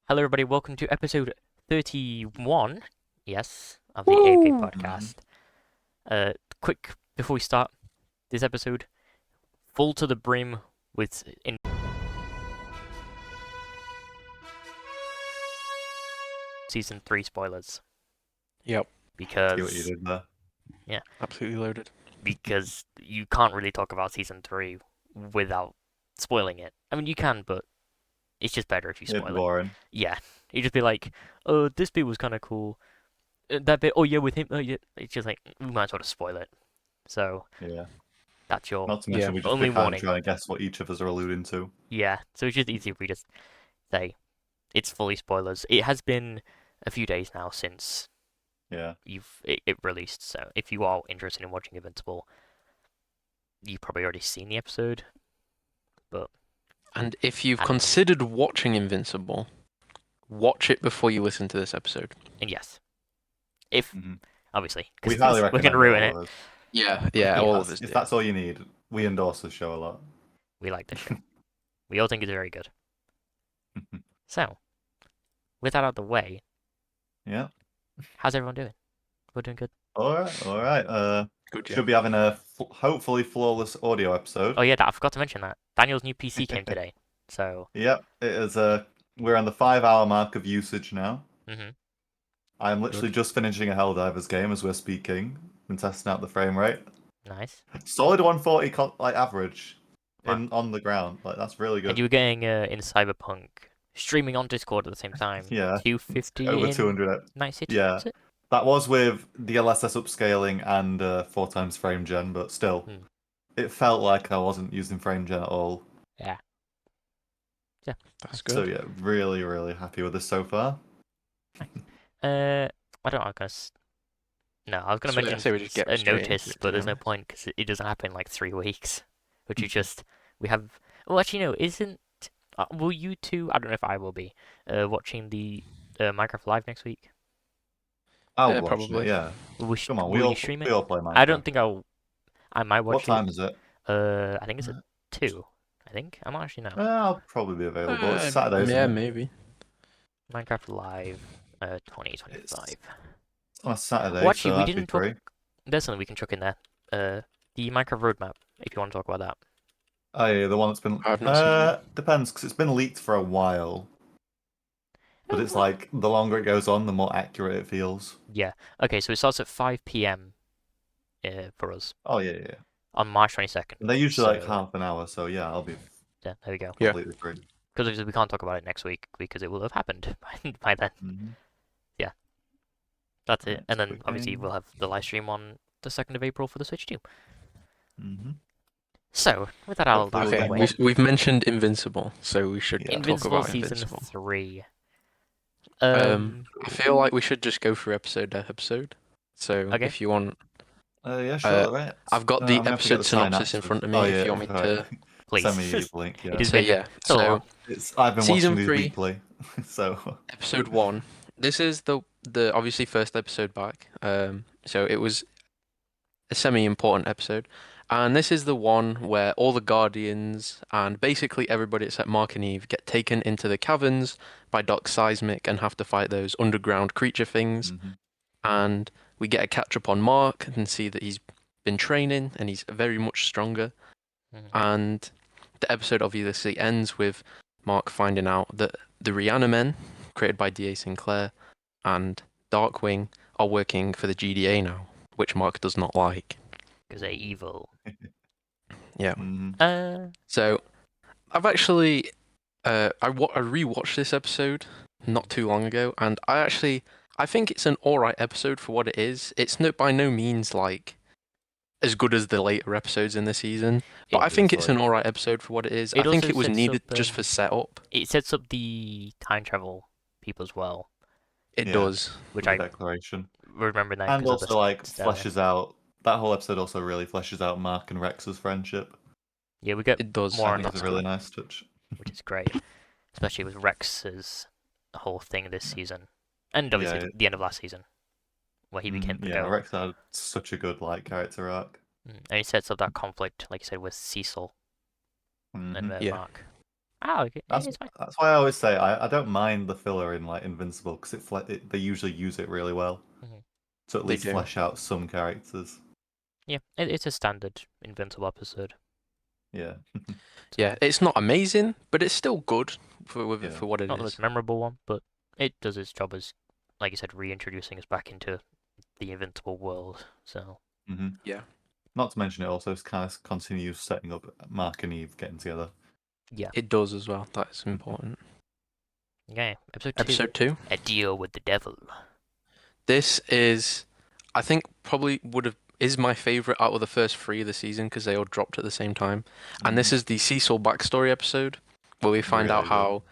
Hello, everybody. Welcome to episode 31, yes, of the AFK Woo! podcast. Quick, before we start this episode, full to the brim with Season 3 spoilers. Yep, See what you Because, did there. absolutely loaded. because you can't really talk about Season 3 without spoiling it. I mean, you can, but it's just better if you It'd be spoil it. boring. Yeah, you just be like, oh, this bit was kind of cool. That bit, oh yeah, with him, oh yeah. It's just like, we might as well just spoil it. So, Yeah. that's your Not to mention we just only be kind of warning. trying to guess what each of us are alluding to. Yeah, so it's just easy if we just say it's fully spoilers. It has been a few days now since Yeah. it released, so if you are interested in watching Invincible, you've probably already seen the episode. But And if you've I don't know. considered watching Invincible, watch it before you listen to this episode. And yes, if hmm obviously We because highly we're recommend gonna ruin all it. of us. Yeah, Yeah. all of us If do. that's all you need, we endorse the show a lot. We like the show. We all think it's very good. So, with that out of the way, Yeah. how's everyone doing? We're doing good. All right. Good, Should be having a hopefully flawless audio episode. Oh yeah, I forgot to mention that Daniel's new PC came today. So. Yep. It is. We're on the 5-hour mark of usage now. Mhm. I'm literally just finishing a Helldivers game as we're speaking and testing out the frame rate. Nice. Solid 140 average Wow. on the ground. Like that's really And good. you were getting in Cyberpunk streaming on Discord at the same time. Yeah. 250 Over in 200. Night City, Yeah. was it? That was with the LSS upscaling and 4x frame gen, but still, Hmm. it felt like I wasn't using frame gen at all. Yeah. That's good. So yeah, really, really happy with this so far. I don't know. No, I was gonna So, mention I say we just get a straight into notice, it, to but be there's no honest. point because it doesn't happen in like 3 weeks. Which is just we have. Well, actually, no. Isn't will you two? I don't know if I will be watching the Minecraft Live next week. I'll Yeah, watch probably. it. Yeah, come on, Will you stream we it? all play I don't Minecraft. think I'll. I might What watch it. time is it? I think it's at 2. I think I'm not actually know. I'll probably be available. It's Saturday, isn't yeah, it? maybe. Minecraft Live 2025. It's on a Saturday, Well, actually, so we that'd be didn't talk. free. There's something we can chuck in there. The Minecraft roadmap, if you want to talk about that. Oh yeah, the one that's been. I've not seen it. Depends, because it's been leaked for a while. But it's like the longer it goes on, the more accurate it feels. Yeah. Okay, so it starts at 5 p.m. For us Oh yeah. on March 22nd. And they're usually like So, half an hour, so yeah, I'll be yeah, there we go. Yeah. completely free. Because obviously we can't talk about it next week because it will have happened by then. Mm-hmm. That's it. Right, And then quick obviously game. we'll have the live stream on the 2nd of April for the Switch too. Mm-hmm. So, with that out of Hopefully the Okay, we'll way, we've mentioned Invincible, so we should Yeah. talk Invincible about Season Invincible. 3. I feel like we should just go through episode to episode. So Okay. if you want, Yeah, sure. Right. I've got the I'm gonna have to get episode the sign synopsis in after. front of me. Oh if yeah, you want me right. to, Please. Send me the link. Yeah. It is so been yeah, so long. I've been Season watching these 3. weekly, so episode 1. This is the obviously first episode back. So it was a semi-important episode, and this is the one where all the Guardians and basically everybody except Mark and Eve get taken into the caverns by Doc Seismic and have to fight those underground creature things. Mhm. And we get a catch up on Mark and see that he's been training and he's very much stronger. Mhm. And the episode obviously ends with Mark finding out that the Reanimen, created by D.A. Sinclair, and Darkwing are working for the GDA now, which Mark does not like. Because they're evil. Yeah. Mhm. So, I've actually, I rewatched this episode not too long ago, and I think it's an alright episode for what it is. It's by no means like as good as the later episodes in the season, but I think it's an alright episode for what it is. I think also it was sets needed up, just for setup. It sets up the time travel people as well, It Yeah. does. which The I declaration, remember that and because of also the like stellar. fleshes out that whole episode. Also, really fleshes out Mark and Rex's friendship. Yeah, we get It does. more I on think it's that, a really nice touch. which is great, especially with Rex's whole thing this season, and obviously Yeah. the end of last season, where he became the Yeah, goat. Rex had such a good like character arc. And he sets up that conflict, like you said, with Cecil and Mhm. Yeah. Mark. Ah, okay. That's It's fine. that's why I always say I don't mind the filler in like Invincible because they usually use it really well Mhm. to at They least do. flesh out some characters. Yeah, it's a standard Invincible episode. Yeah, Yeah, So, it's not amazing, but it's still good yeah. for what it not the most is. memorable one, but it does its job as, like you said, reintroducing us back into the Invincible world. So, hmm Yeah, Not to mention it also kind of continues setting up Mark and Eve getting together. yeah. it does as well. That is important. Okay, episode 2. Episode 2. A Deal with the Devil. This is, I think, probably would have is my favorite out of the first three of the season because they all dropped at the same time. And this hmm is the Cecil backstory episode where we find out Really good. how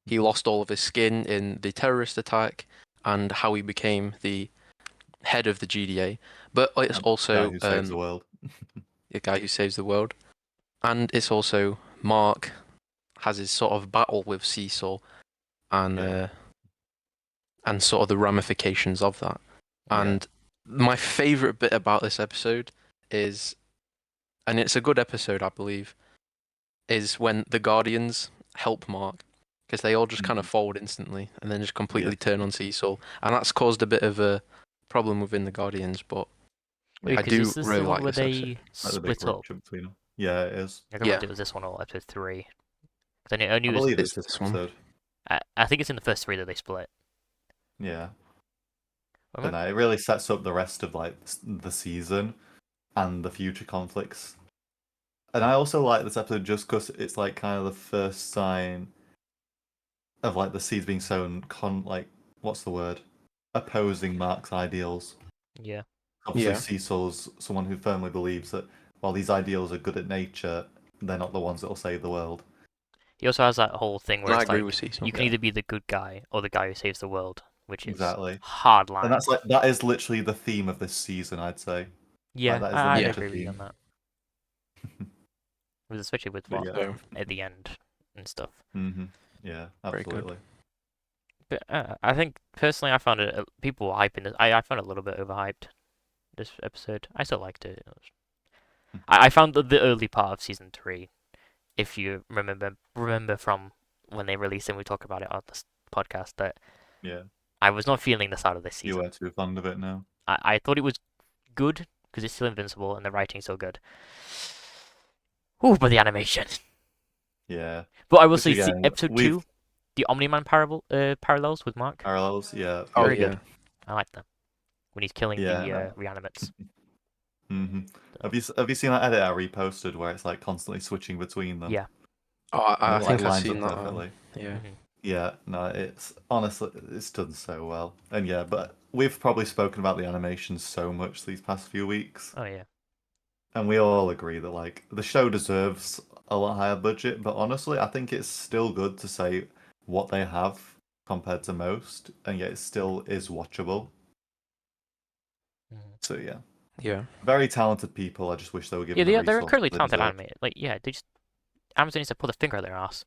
he lost all of his skin in the terrorist attack and how he became the head of the GDA. But it's And guy also who saves the world. a guy who saves the world. And it's also Mark has his sort of battle with Cecil and Yeah, and sort of the ramifications of that. yeah. And my favorite bit about this episode is, and it's a good episode, I believe, is when the Guardians help Mark because they all just kind of Mhm. fold instantly and then just completely Yeah. turn on Cecil, and that's caused a bit of a problem within the Guardians. But Wait, I because is do this really the one like where this episode. they Like the big split up? rupture between them. Yeah, it is. I can't Yeah, remember if it was this one or episode 3. 'Cause I knew I it was. believe it's it's this this one. episode. I think it's in the first 3 that they split. Yeah. But Remember? no, it really sets up the rest of like the season and the future conflicts. And I also like this episode just because it's like kind of the first sign of like the seeds being sown like what's the word? Opposing Mark's ideals. Yeah. Obviously Yeah, Cecil's someone who firmly believes that while these ideals are good at nature, they're not the ones that will save the world. He also has that whole thing where and I it's agree with like Cecil. you can Yeah, either be the good guy or the guy who saves the world, which is exactly. hard And line. that's like that is literally the theme of this season, I'd say. Like Yeah, that is the I'd Yeah, major agree with you on theme. that. Especially with But what yeah. so at the end and stuff. Yeah, very good. absolutely. But I think personally, I found it people were hyping it. I found it a little bit overhyped. This episode, I still liked it. I found the early part of season 3. If you remember from when they released it, and we talked about it on this podcast, that Yeah. I was not feeling this out of this You season. were too fond of it now. I thought it was good because it's still Invincible and the writing's so good. Ooh, but the animation. Yeah. But I will Which say, again, episode we've 2, the Omni-Man parallels with Mark, parallels, yeah, Oh very yeah. yeah, good. I like them when he's killing Yeah. the reanimates. hmm So, Have you seen that edit I reposted where it's like constantly switching between them? yeah. oh, And I it like think I've lines seen up that one. perfectly. Yeah, Yeah, no, it's honestly it's done so well. And yeah, but we've probably spoken about the animations so much these past few weeks. Oh yeah. And we all agree that like the show deserves a lot higher budget, but honestly, I think it's still good to say what they have compared to most, and yet it still is watchable. Mhm. So yeah, yeah, very talented people. I just wish they were Yeah, given the they're resources incredibly they talented deserve. animators. Like, yeah, they just Amazon needs to put a finger at their ass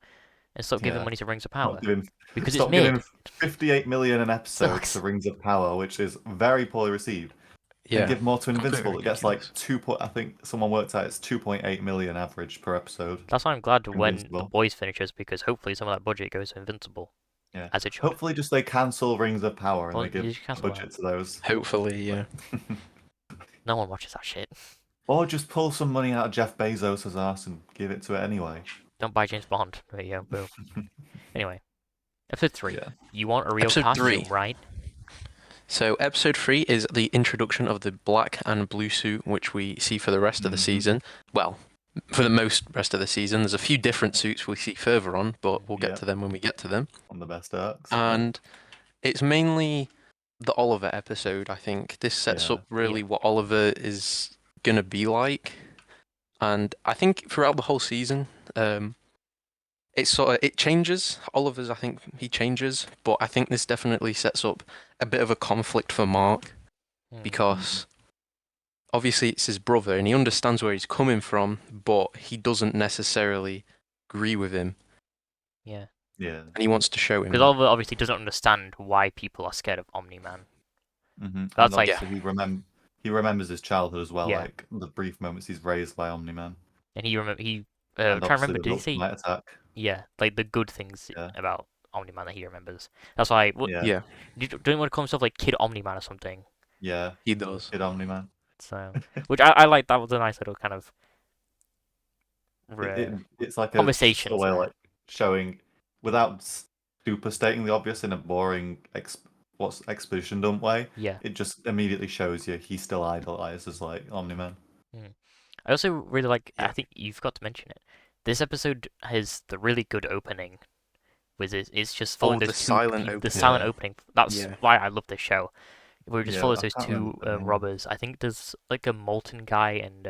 and stop giving Yeah, money to Rings of stop Power giving because it's stop giving mid. 58 million an episode Sucks. to Rings of Power, which is very poorly received, and yeah. give more to Completely Invincible. It gets like ridiculous. I think someone worked out it's 2.8 million average per episode. That's why I'm glad For when the Invincible. boys finishes because hopefully some of that budget goes to Invincible Yeah. as it should. Hopefully, just they cancel Rings of Power and Well, they give you just a cancel that. budget to those. Hopefully, yeah. No one watches that shit. Or just pull some money out of Jeff Bezos' ass and give it to it anyway. Don't buy James Bond. There you go. Boom. Anyway, episode 3. Yeah. You want a real Episode costume, 3. right? So episode 3 is the introduction of the black and blue suit, which we see for the rest of the season. Well, for the most rest of the season, there's a few different suits we see further on, but we'll get Yeah. to them when we get to them. On the best arcs. And it's mainly the Oliver episode, I think. This sets Yeah. up really what Oliver is going to be like. And I think throughout the whole season, it changes. Oliver's, I think he changes, but I think this definitely sets up a bit of a conflict for Mark because obviously it's his brother and he understands where he's coming from, but he doesn't necessarily agree with him Yeah. Yeah. and he wants to show him Because that. Oliver obviously doesn't understand why people are scared of Omni-Man. And That's like, obviously he remembers his childhood as well, Yeah. like the brief moments he's raised by Omni-Man. and he I'm And trying to obviously remember. the Did he Viltrumite say attack. yeah, like the good things Yeah, about Omni-Man that he remembers? That's why. What yeah, Yeah, don't you want to call himself like Kid Omni-Man or something? yeah. he does. Kid Omni-Man. So, which I like. That was a nice little kind of it, uh, it it's like a subtle conversations way of there. like showing without super stating the obvious in a boring what's exposition dump way. Yeah. It just immediately shows you he still idolizes like Omni-Man. Mm. I also really like. I Yeah. think you forgot to mention it. This episode has the really good opening, with it's just following Oh, those the two silent the opening. silent Yeah, opening. That's Yeah. why I love this show. Where it just yeah. follows I those can't remember two the name. robbers. I think there's like a molten guy and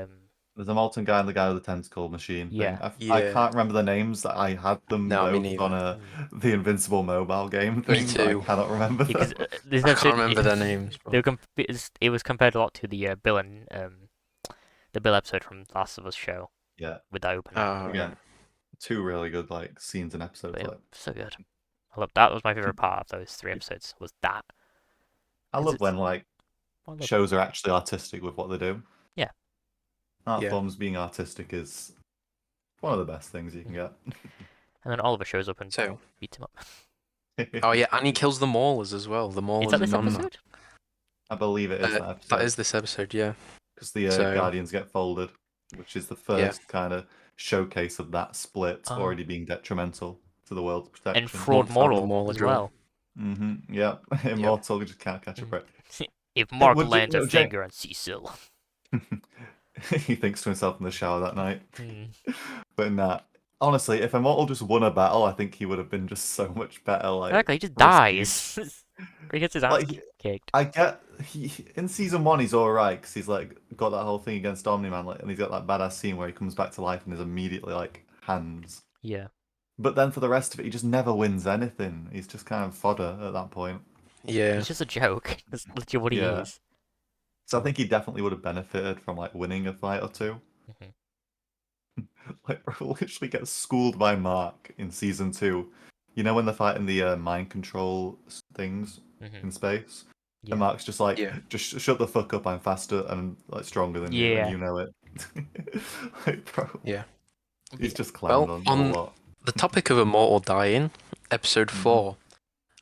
There's a molten guy and the guy with the tentacle machine thing. yeah. I Yeah. can't remember the names. I had them No, me both on neither. the Invincible mobile game Me thing, but I too. cannot remember Because them. this I can't episode remember their names, they but were it was compared a lot to the Bill and the Bill episode from Last of Us show Yeah, with that opening. oh again, right. two really good like scenes and episodes. But yeah, Like so good. I love that. Was my favorite part of those three episodes. Was that I because love it's when like I love it. shows are actually artistic with what they do. Yeah. Art Yeah. forms being artistic is one of the best things you can Mhm. get. And then Oliver shows up and So, beats him up. oh yeah, and he kills the Maulers as well. The Is Maulers that and this Nunna. episode? I believe it is that That episode is this episode, yeah. because the So, Guardians get folded, which is the yeah. first kind of showcase of that split Oh. already being detrimental to the world's And protection. Fraud Once out the Moral Mauler as drill. well. Yeah, Yep. Immortal just can't catch a Mhm. break. If Mark Would you, lands a no, Jake. finger on Cecil. He thinks to himself in the shower that night. Hmm. But nah, honestly, if Immortal just won a battle, I think he would have been just so much better. Like Exactly, he just received. dies. Or he gets his ass Like kicked. I get in season one he's all right because he's like got that whole thing against Omni Man, like, and he's got that badass scene where he comes back to life and is immediately like hands. Yeah. But then for the rest of it, he just never wins anything. He's just kind of fodder at that point. Yeah. He's just a joke. That's literally what he Yeah. is. So I think he definitely would have benefited from like winning a fight or two. Mhm. Like, bro, literally gets schooled by Mark in season two. You know when they're fighting the mind control things Mhm. in space, Yeah. and Mark's just like, Yeah. just shut the fuck up. I'm faster and like stronger than you, and Yeah. you know it. Like, bro, Yeah. he's just clowned Well, on a on lot. the topic of Immortal dying, episode Mhm. 4.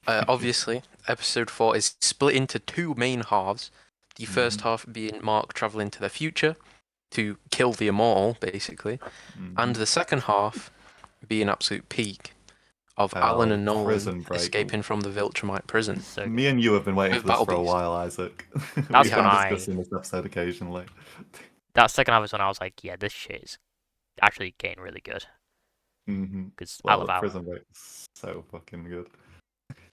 Obviously, episode 4 is split into two main halves. The first Mhm. half being Mark traveling to the future to kill the Immortal, basically, and Mhm. the second half being absolute peak of Alan Oh, and Nolan prison break. escaping from the Viltrumite prison. So Me good. and you have been waiting With for this Battle for a Beast. while, Isaac. That's We've when been I discussing this episode occasionally. that second half is when I was like, yeah, this shit is actually getting really good. Hmm. Because I Well, love the Alan. prison break is so fucking good.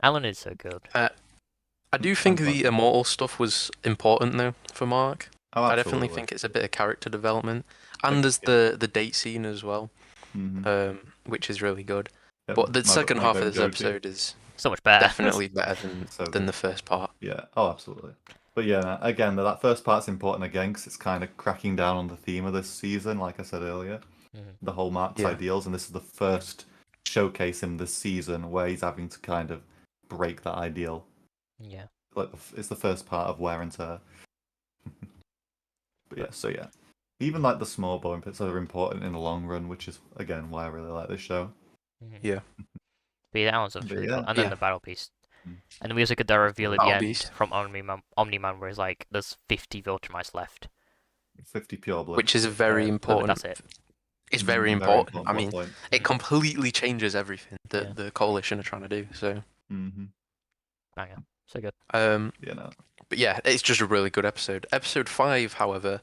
Alan is so good. I do think the Fantastic. Immortal stuff was important though for Mark. Oh, I definitely absolutely. think it's a bit of character development, and there's Yeah. the date scene as well, Hmm. which is really good. Yeah, But the second my half of goat this Joji. episode is So much better. definitely better So than good. the first part. Yeah. Oh, absolutely. But yeah, no, again, that first part's important again because it's kind of cracking down on the theme of this season, like I said earlier, Mhm. the whole Mark's Yeah. ideals, and this is the first showcase in this season where he's having to kind of break that ideal. Yeah. Like it's the first part of wear and tear. But yeah, so yeah, even like the small boring bits are important in the long run, which is again why I really like this show. Mhm. Yeah. But yeah, that one's But really yeah. cool. And then Yeah. the Battle Beast. Mm. And then we also get that reveal at the Battle end Beast. from Omni-Man where it's like, there's 50 Viltrumites left. 50 pure blood. Which is a very But important. that's it. It's very Very important. I plot mean, point. it completely changes everything that Yeah. the coalition are trying to do. So, Mm-hmm. Banger. So good. Yeah, no. but yeah, it's just a really good episode. Episode 5, however,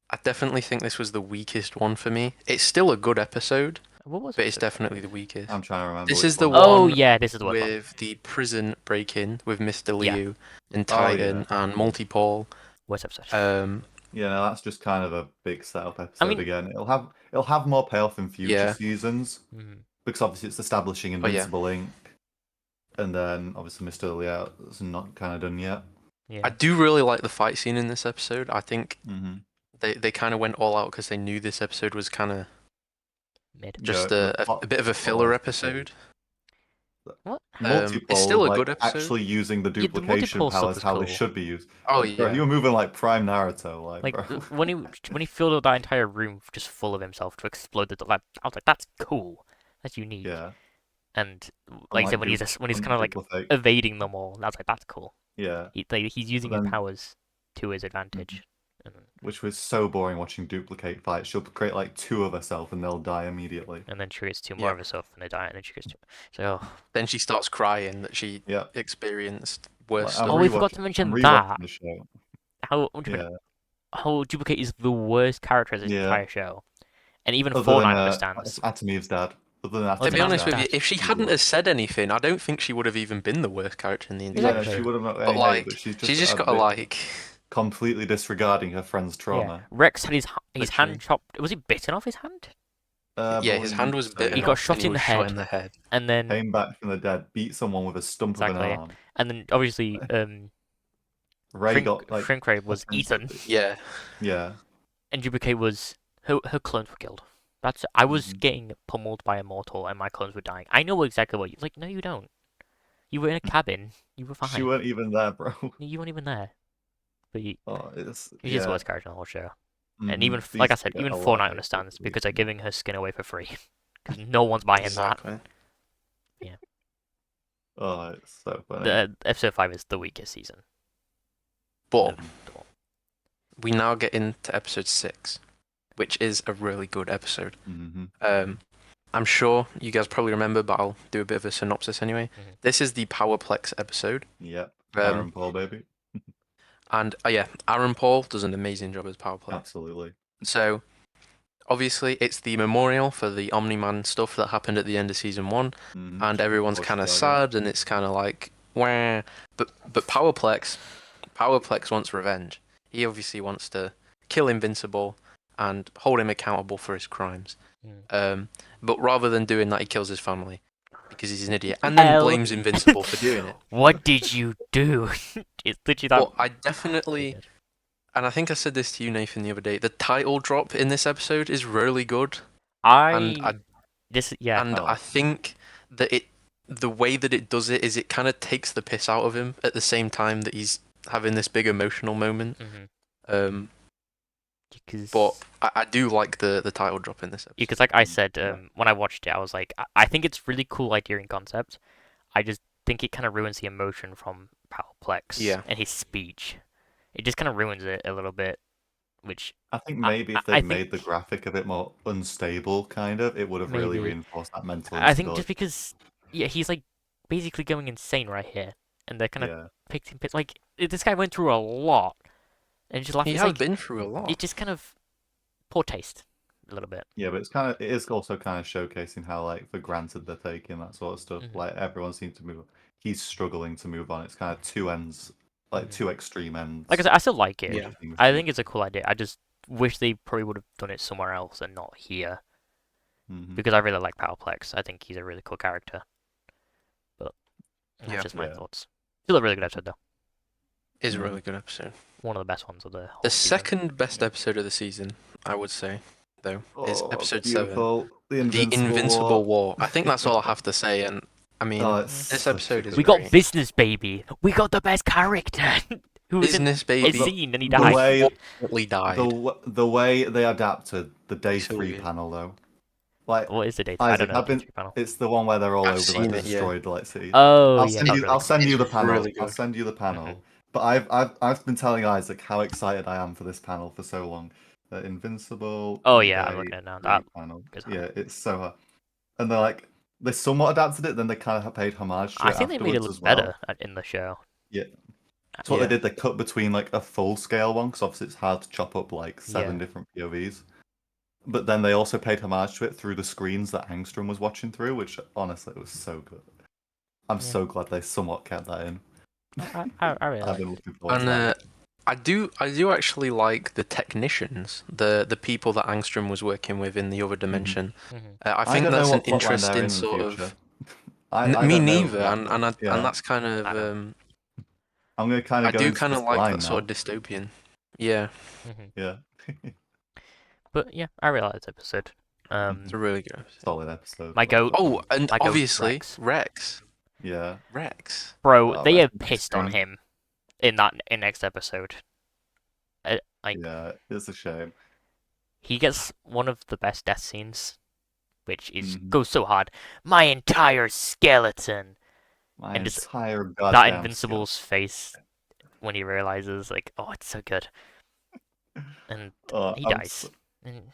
I definitely think this was the weakest one for me. It's still a good episode, What was but it? it's definitely the weakest. I'm trying to remember. This which is the one. Oh one yeah, this is the worst one. with the prison break-in with Mr. Yeah. Liu and Oh, Titan yeah. and Multi-Paul. Worst episode. Yeah, no, that's just kind of a big setup episode mean- again. It'll have more payoff in future Yeah. seasons Mhm. because obviously it's establishing Oh, yeah. Invincible Inc. And then obviously Mr. Liu is not kind of done yet. Yeah. I do really like the fight scene in this episode. I think Mm-hmm. they kind of went all out because they knew this episode was kind of Mid. just The a plot- bit of a filler episode. What? It's multi-pole still a like good episode. actually using the Yeah, the duplication multi-pole stuff powers was how they cool. should be used. Oh Like, bro, yeah. you were moving like Prime Naruto, like, Like bro. when he filled that entire room just full of himself to explode the lab, I was like, that's cool. That's unique. Yeah, And like I said, unlike when he's kind of like duplicate. evading them all, that's like that's cool. Yeah, He's but using his then powers to his advantage. And, which was so boring watching duplicate fight. She'll create like two of herself and they'll die immediately. and then she gets two more Yeah. of herself and they die, and then she gets two. So, Then she starts crying that she Yeah, experienced worse like, stuff. we forgot to I'm mention rewatching that the show. how Yeah, how Duplicate is the worst character of this yeah. entire show, and even Other than Fortnite understands. Atomiev's dad. Other than Oh, To it's be Atomiev's honest with dad. you, if she he's hadn't have worse. said anything, I don't think she would have even been the worst character in the entire Yeah, Exactly. she show. would have not But any hate, but she's she's just just a got to bit like, completely disregarding her friend's Yeah, trauma. Rex had his Literally. hand chopped. Was he bitten off his hand? I yeah, his hand believe was so, bitten He yeah. got off shot and he in was the shot head, in the head. and then Came back from the dead, beat someone with a stump of an exactly, arm. and then obviously Ray got like Shrink Ray was eaten, Yeah. Yeah. and Duplicate was her clones were killed. I was Mhm. getting pummeled by Immortal, and my clones were dying. I know exactly what you like. No, you don't. You were in a cabin. You were She fine. weren't even there, bro. You weren't even there. But Oh, it's he's just the yeah. worst character in the whole show. And Mhm. even These like I two said, get even a lot of Fortnite hate understands for because these they're things. giving her skin away for free. Because no one's buying that. Exactly. Oh, it's so funny. The episode 5 is the weakest season. But of the whole- we now get into episode 6, which is a really good episode. Mhm. I'm sure you guys probably remember, but I'll do a bit of a synopsis anyway. Mhm. This is the Powerplex episode. Yep. Um, Aaron Paul, baby. And yeah, Aaron Paul does an amazing job as Powerplex. Absolutely. So, obviously, it's the memorial for the Omni-Man stuff that happened at the end of season 1, Mhm. and everyone's kind of sad, and it's kind of like, wah. But Powerplex wants revenge. He obviously wants to kill Invincible and hold him accountable for his crimes. But rather than doing that, he kills his family because he's an idiot, and then blames Invincible for doing it. What did you do? It's literally that. But I definitely, and I think I said this to you, Nathan, the other day. The title drop in this episode is really good, and I Oh. think that the way that it does it is it kind of takes the piss out of him at the same time that he's having this big emotional moment. But I do like the title drop in this episode. Because like I said, when I watched it, I was like, I think it's really cool idea and concept. I just think it kind of ruins the emotion from Powerplex and his speech. It just kind of ruins it a little bit, which I think maybe if they made the graphic a bit more unstable, kind of, it would have really reinforced that mental instability. I think just because, he's like basically going insane right here, and they're kind of picking pits. Like this guy went through a lot, and just he has been through a lot. It's just kind of poor taste, a little bit. Yeah, but it is also kind of showcasing how like for granted they're taking that sort of stuff. Like everyone seems to move. He's struggling to move on. It's kind of two ends, like two extreme ends. Like I said, I still like it. Yeah. I think it's a cool idea. I just wish they probably would have done it somewhere else and not here. Because I really like Powerplex. I think he's a really cool character. But that's just my thoughts. Still a really good episode, though. Is a really good episode. One of the best ones of the whole The season. second best episode of the season, I would say, though, is episode 7. The Invincible War. I think that's all I have to say. And I mean, this episode is We got Business Baby. We got the best character. Who was Business in Baby. a scene and he died. The way they adapted the day So 3 weird. panel though. Like What is the day? Isaac, I don't know. The day 3 panel. it's the one where they're all I've over seen like it, destroyed like cities. Oh, I'll send you the It's panel. really I'll good. send you the panel. But I've been telling Isaac how excited I am for this panel for so long. The Invincible. Oh yeah, I'm looking at it now. That panel. is hard. Yeah, it's so hard. And they're like they somewhat adapted it, then they kind of paid homage to it I think they made it afterwards look as well. better in the show. Yeah. That's what they did. They cut between like a full scale one, because obviously it's hard to chop up like 7 different POVs. But then they also paid homage to it through the screens that Angstrom was watching through, which honestly was so good. I'm so glad they somewhat kept that in. I really I've been looking forward to that. I do actually like the technicians, the people that Angstrom was working with in the other dimension. I think that's an interesting sort of. Me neither, and that's kind of. I'm gonna kind of. I do kind of like that sort of dystopian. Yeah. Yeah. But yeah, I really like this episode. It's a really good episode. Solid episode. My goat. Oh, and my goat, obviously Rex. Yeah. Rex. Bro, Oh, they Rex have is pissed on strange. him in next episode. Like Yeah, it's a shame. he gets one of the best death scenes, which is Mhm. goes so hard. My entire skeleton, My and just entire that goddamn skill. Invincible's face when he realizes, like, oh, it's so good, and he I'm dies. And,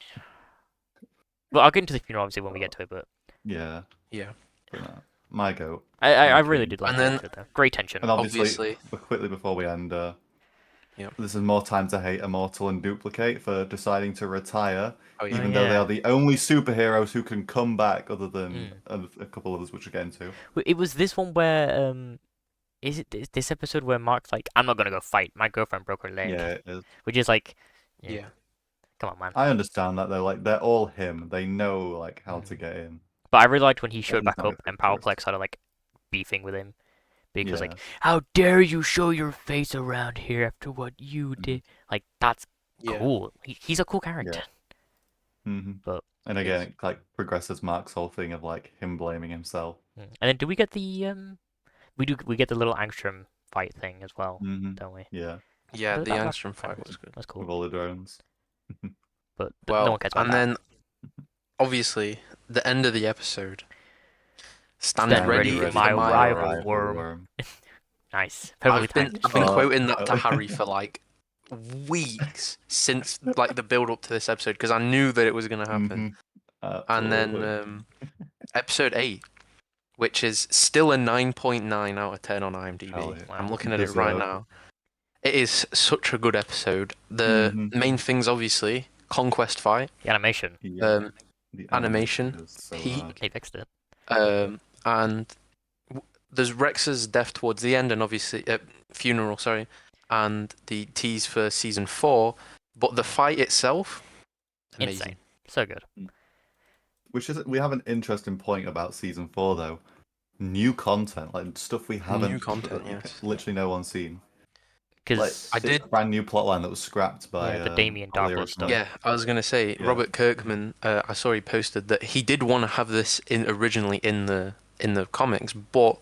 well, I'll get into the funeral obviously when we get to it, but yeah, Yeah. but no, my goat, I my really king. did like And that then episode though. Great tension. And obviously, obviously, but quickly before we end, yeah. this is more time to hate Immortal and Duplicate for deciding to retire, Oh Oh yeah. even though they yeah. are the only superheroes who can come back, other than Mm. a couple others, which we'll get into. It was this one where is it this episode where Mark's like, I'm not gonna go fight. My girlfriend broke her leg, Yeah, it is. which is like, yeah, Yeah. come on, man. I understand that though. Like they're all him. They know like how to Mm. get in. But I really liked when he They showed back understand up it's and the Powerplex choice. started like beefing with him because Yeah. like, how dare you show your face around here after what you Mhm. did? Like that's Yeah. cool. He's a cool Yeah. character. hmm But And He again, is. it like progresses Mark's whole thing of like him blaming himself. and then do we get the we get the little Angstrom fight thing as well, don't we? Yeah, Yeah, the That's Angstrom kind of fight cool. was good. That's cool. with all the drones. But no Well, one cares about and that. then obviously the end of the episode. Stand Stand ready ready, for my my rival arrival. worm. Nice. Perfectly timed. I've been Uh, quoting that to Harry for like weeks since like the build up to this episode because I knew that it was gonna happen. mhm, And then absolutely. episode 8, which is still a 9.9 out of 10 on IMDb. Hell yeah. I'm Wow. looking at it right Deserved. now. It is such a good episode. The hmm main things, obviously, conquest fight, The animation. Yeah, um, the animation, animation is so heat, rad. They fixed it. and there's Rex's death towards the end, and obviously funeral, sorry, and the tease for season 4. But the fight itself, amazing. Insane. So good. Which is we have an interesting point about season 4 though. New content, like stuff we New haven't, content, yes. literally no one's seen. Like Because I it's did. a brand new plotline that was scrapped by the Damien all the Darkblood original. stuff. Yeah, I was gonna say Yeah. Robert Kirkman. I saw he posted that he did want to have this in originally in the comics, but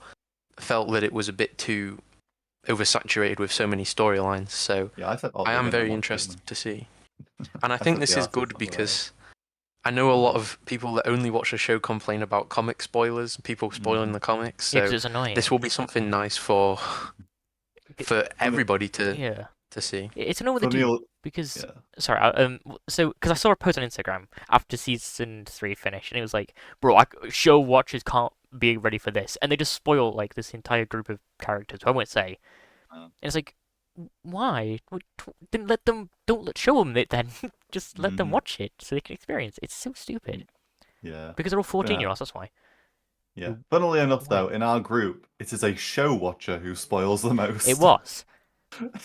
felt that it was a bit too oversaturated with so many storylines. So Yeah, I said I they am didn't very want it, interested to see, and I I think said this the is artist good on the way. because I know a lot of people that only watch the show complain about comic spoilers, people spoiling Mhm. the comics. Yeah, because So it's annoying. this will be something nice for everybody Yeah. to see. It's annoying what they For me, do because yeah. sorry, so because I saw a post on Instagram after season 3 finished, and it was like, bro, show watchers can't be ready for this, and they just spoil like this entire group of characters. Who I won't say, Uh, and it's like, why? Then let them show them it then. Just let them mhm. watch it so they can experience. It's so stupid Yeah. because they're all 14 Yeah. year olds. That's why. Yeah. Funnily enough, Why? though, in our group, it is a show watcher who spoils the most. It was.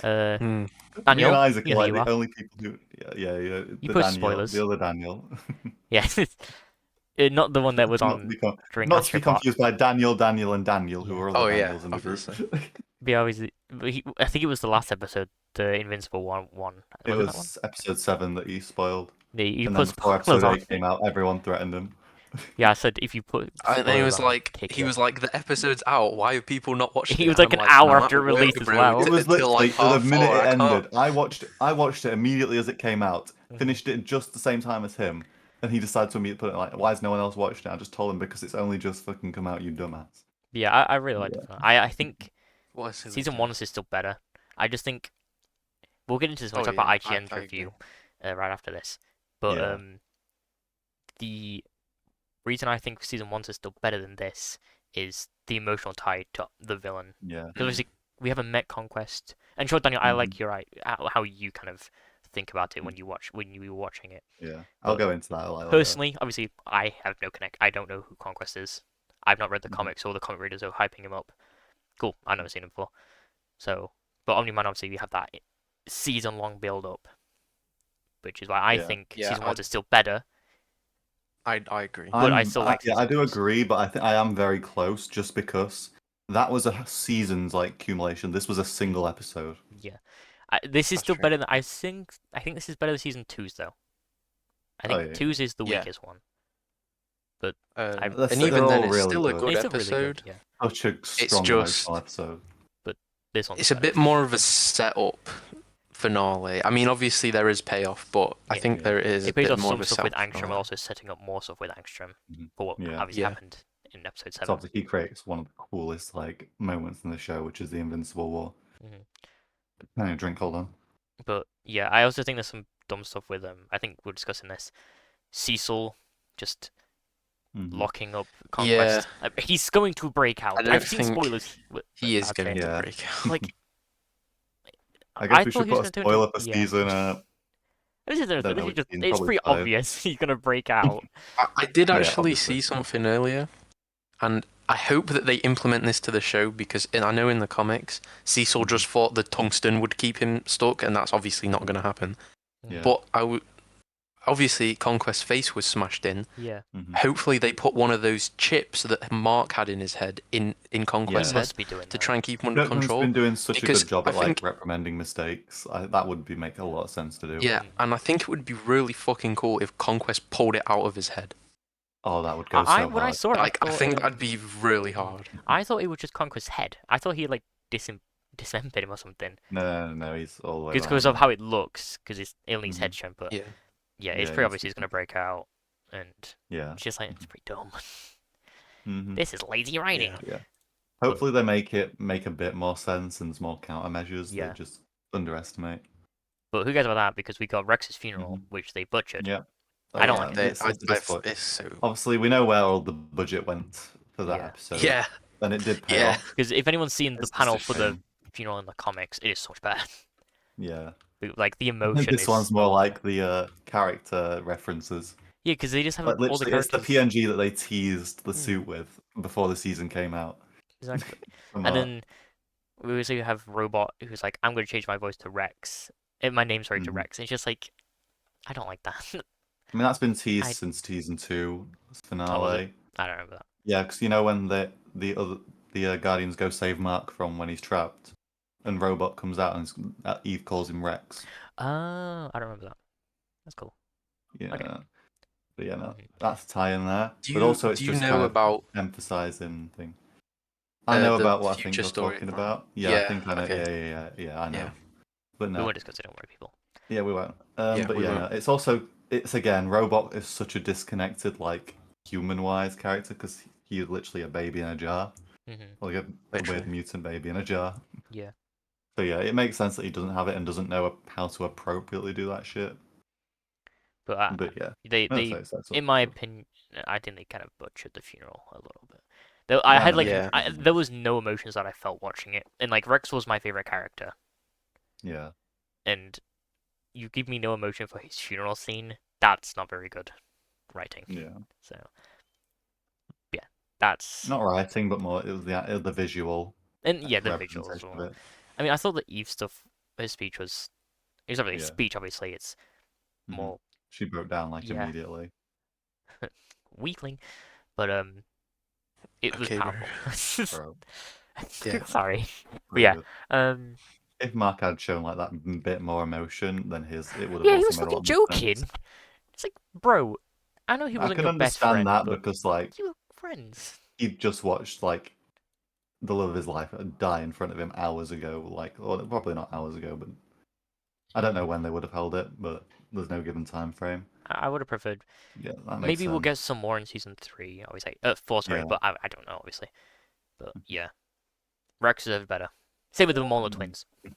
Uh, Hmm. Me and Daniel, Isaac you are know who like you the are. only people who. Yeah. You The post Daniel, the spoilers. other Daniel. Yeah, not the one that was not, to on be con- during not to be Astropart. confused by Daniel, and Daniel, who Yeah. are other Oh yeah, Daniels in the group. obviously. But yeah, obviously, I think it was the last episode, the Invincible one. It Was it that one? was episode 7 that he spoiled. Yeah, you And then put before spoilers episode on. 8 came out, everyone threatened him. Yeah, I said if you put And then spoilers on, kick he you. was like, the episode's out. Why have people not watched He it? was And like I'm an like, hour I'm after at it work, released as bro. well. It was Till like literally the minute 4:30. it I can't. ended. I watched it immediately as it came out, finished it just the same time as him, and he decided to immediately put it like, "Why has no one else watched it?" I just told him because it's only just fucking come out, you dumbass. Yeah, I really liked it. I think What a silly season guy. 1 is still better. I just think we'll get into this when we Oh talk about yeah, IGN's I review agree. right after this. But Yeah. the reason I think season 1 is still better than this is the emotional tie to the villain. Yeah. Because obviously we haven't met Conquest. And sure, Daniel, I like your how you kind of think about it when you were watching it. Yeah. I'll But go into that a little later. personally, obviously, I have no connect. I don't know who Conquest is. I've not read the Mhm. comics, or the comic readers are hyping him up. Cool, I've never seen him before. So, but Omni-Man, obviously, we have that season-long build-up, which is why I Yeah. think Yeah, season 1 is still better. I agree. But I still like yeah, I season do 2's. agree, but I think I am very close just because that was a season's like accumulation. This was a single episode. Yeah, this is That's still true. better than I think. I think this is better than season 2's though. I Oh, think yeah. 2's is the Yeah. weakest one. But And They're even then, all it's really still a good. good it's still really good. episode. Yeah, Such a It's strong just emotional episode. this one's it's a better. bit more of a setup finale. I mean, obviously there is payoff, but I Yeah. think Yeah. there is a It pays bit off more of some a stuff with setup Angstrom, while finale. also setting up more stuff with Angstrom for what Yeah. obviously Yeah. happened in episode So 7. obviously he creates one of the coolest like moments in the show, which is the Invincible War. Mhm. I need a drink, hold on. But yeah, I also think there's some dumb stuff with I think we're discussing this. Cecil just Mhm. locking up Yeah, Conquest. He's going to break out. I don't I've seen think spoilers. he is I'd going say. to Yeah. break out. Like, I guess I we thought should he was put a going to turn spoiler into for yeah. season. This is don't know this is which just season, it's probably pretty 5. obvious he's gonna break out. I did Yeah, actually obviously. see something earlier, and I hope that they implement this to the show because I know in the comics, Cecil Mhm. just thought the tungsten would keep him stuck, and that's obviously not going to happen. Yeah. But obviously, Conquest's face was smashed in. Yeah, Mhm. Hopefully, they put one of those chips that Mark had in his head in he Conquest's Yeah. head must be doing to that. try and keep him under Kirkman's control. been doing such a Because good job I at like think, reprimanding mistakes. That would make a lot of sense to do. yeah, and I think it would be really fucking cool if Conquest pulled it out of his head. Oh, that would go so When I hard. saw it, Like, I thought, think that'd be really hard. I thought it was just Conquest's head. I thought he like dismembered him or something. No, he's all the way Just around. because of how it looks, because it's only his Mhm. head shown. But Yeah. yeah, Yeah, it's pretty he's obvious he's gonna break out, and Yeah. it's just like it's pretty dumb. Mhm. This is lazy writing. Yeah. Hopefully they make a bit more sense and there's more countermeasures. Yeah. They just underestimate. But who cares about that? Because we got Rex's funeral, Mhm. which they butchered. Yeah. I don't yeah, like it. it's a disappointment. It's so. Obviously, we know where all the budget went for that Yeah. episode. Yeah. And it did pay Yeah. off. Because if anyone's seen the It's just panel a for the shame. funeral in the comics, it is so much better. Yeah. Like the emotion This is one's so more good. like the character references. Yeah, because they just have Like all the literally, it's the characters. PNG that they teased the Hmm. suit with before the season came out. Exactly. From And that. then we also have Robot, who's like, I'm going to change my voice to Rex. My name's sorry to Mhm. Rex. And it's just like, I don't like that. I mean, that's been teased I- since season 2 Oh, was finale. it? I don't remember that. Yeah, because you know when the Guardians go save Mark from when he's trapped, and Robot comes out and Eve calls him Rex. Oh, I don't remember that. That's cool. Yeah, Okay. but yeah, no, Mhm. that's a tie in there. Do But you also, it's do you just know kind of about emphasizing thing. I know the about what I think future you're story? talking about. Yeah, I Yeah. think I know. Okay. Yeah, I know. Yeah. But We no, won't discuss it, don't worry, people. yeah, we won't. Yeah, But we yeah, no, won't. it's again, Robot is such a disconnected, like human-wise character because he's literally a baby in a jar, Hmm. like a Literally. weird mutant baby in a jar. Yeah. So yeah, it makes sense that he doesn't have it and doesn't know how to appropriately do that shit. But But yeah, they that's in my opinion, I think they kind of butchered the funeral a little bit. I Yeah, had no, like Yeah. there was no emotions that I felt watching it, and like Rex was my favorite character, yeah, and you give me no emotion for his funeral scene. That's not very good writing. yeah. So yeah, that's Not writing, but more it was the visual and yeah the visuals as representation of well. it. I mean, I thought the Eve stuff, his speech was. It's not really a Yeah. speech, obviously. It's Mhm. more She broke down like Yeah. immediately. weakling, but it was Okay, bro. powerful. Bro, Yeah. Sorry. pretty yeah. good. If Mark had shown like that bit more emotion, then it would have Yeah, he also was made a fucking lot more joking. sense. It's like, bro, I know he I wasn't can your best understand friend, that but because like you were friends. he just watched like the love of his life die in front of him hours ago. Like, or probably not hours ago, but I don't know when they would have held it. But there's no given time frame. I would have preferred. Yeah, that makes Maybe we'll sense. get some more in season 3. Obviously, 4. Sorry, Yeah. but I don't know. Obviously, but yeah, Rex deserves better. Same with the Mola Mhm. twins. What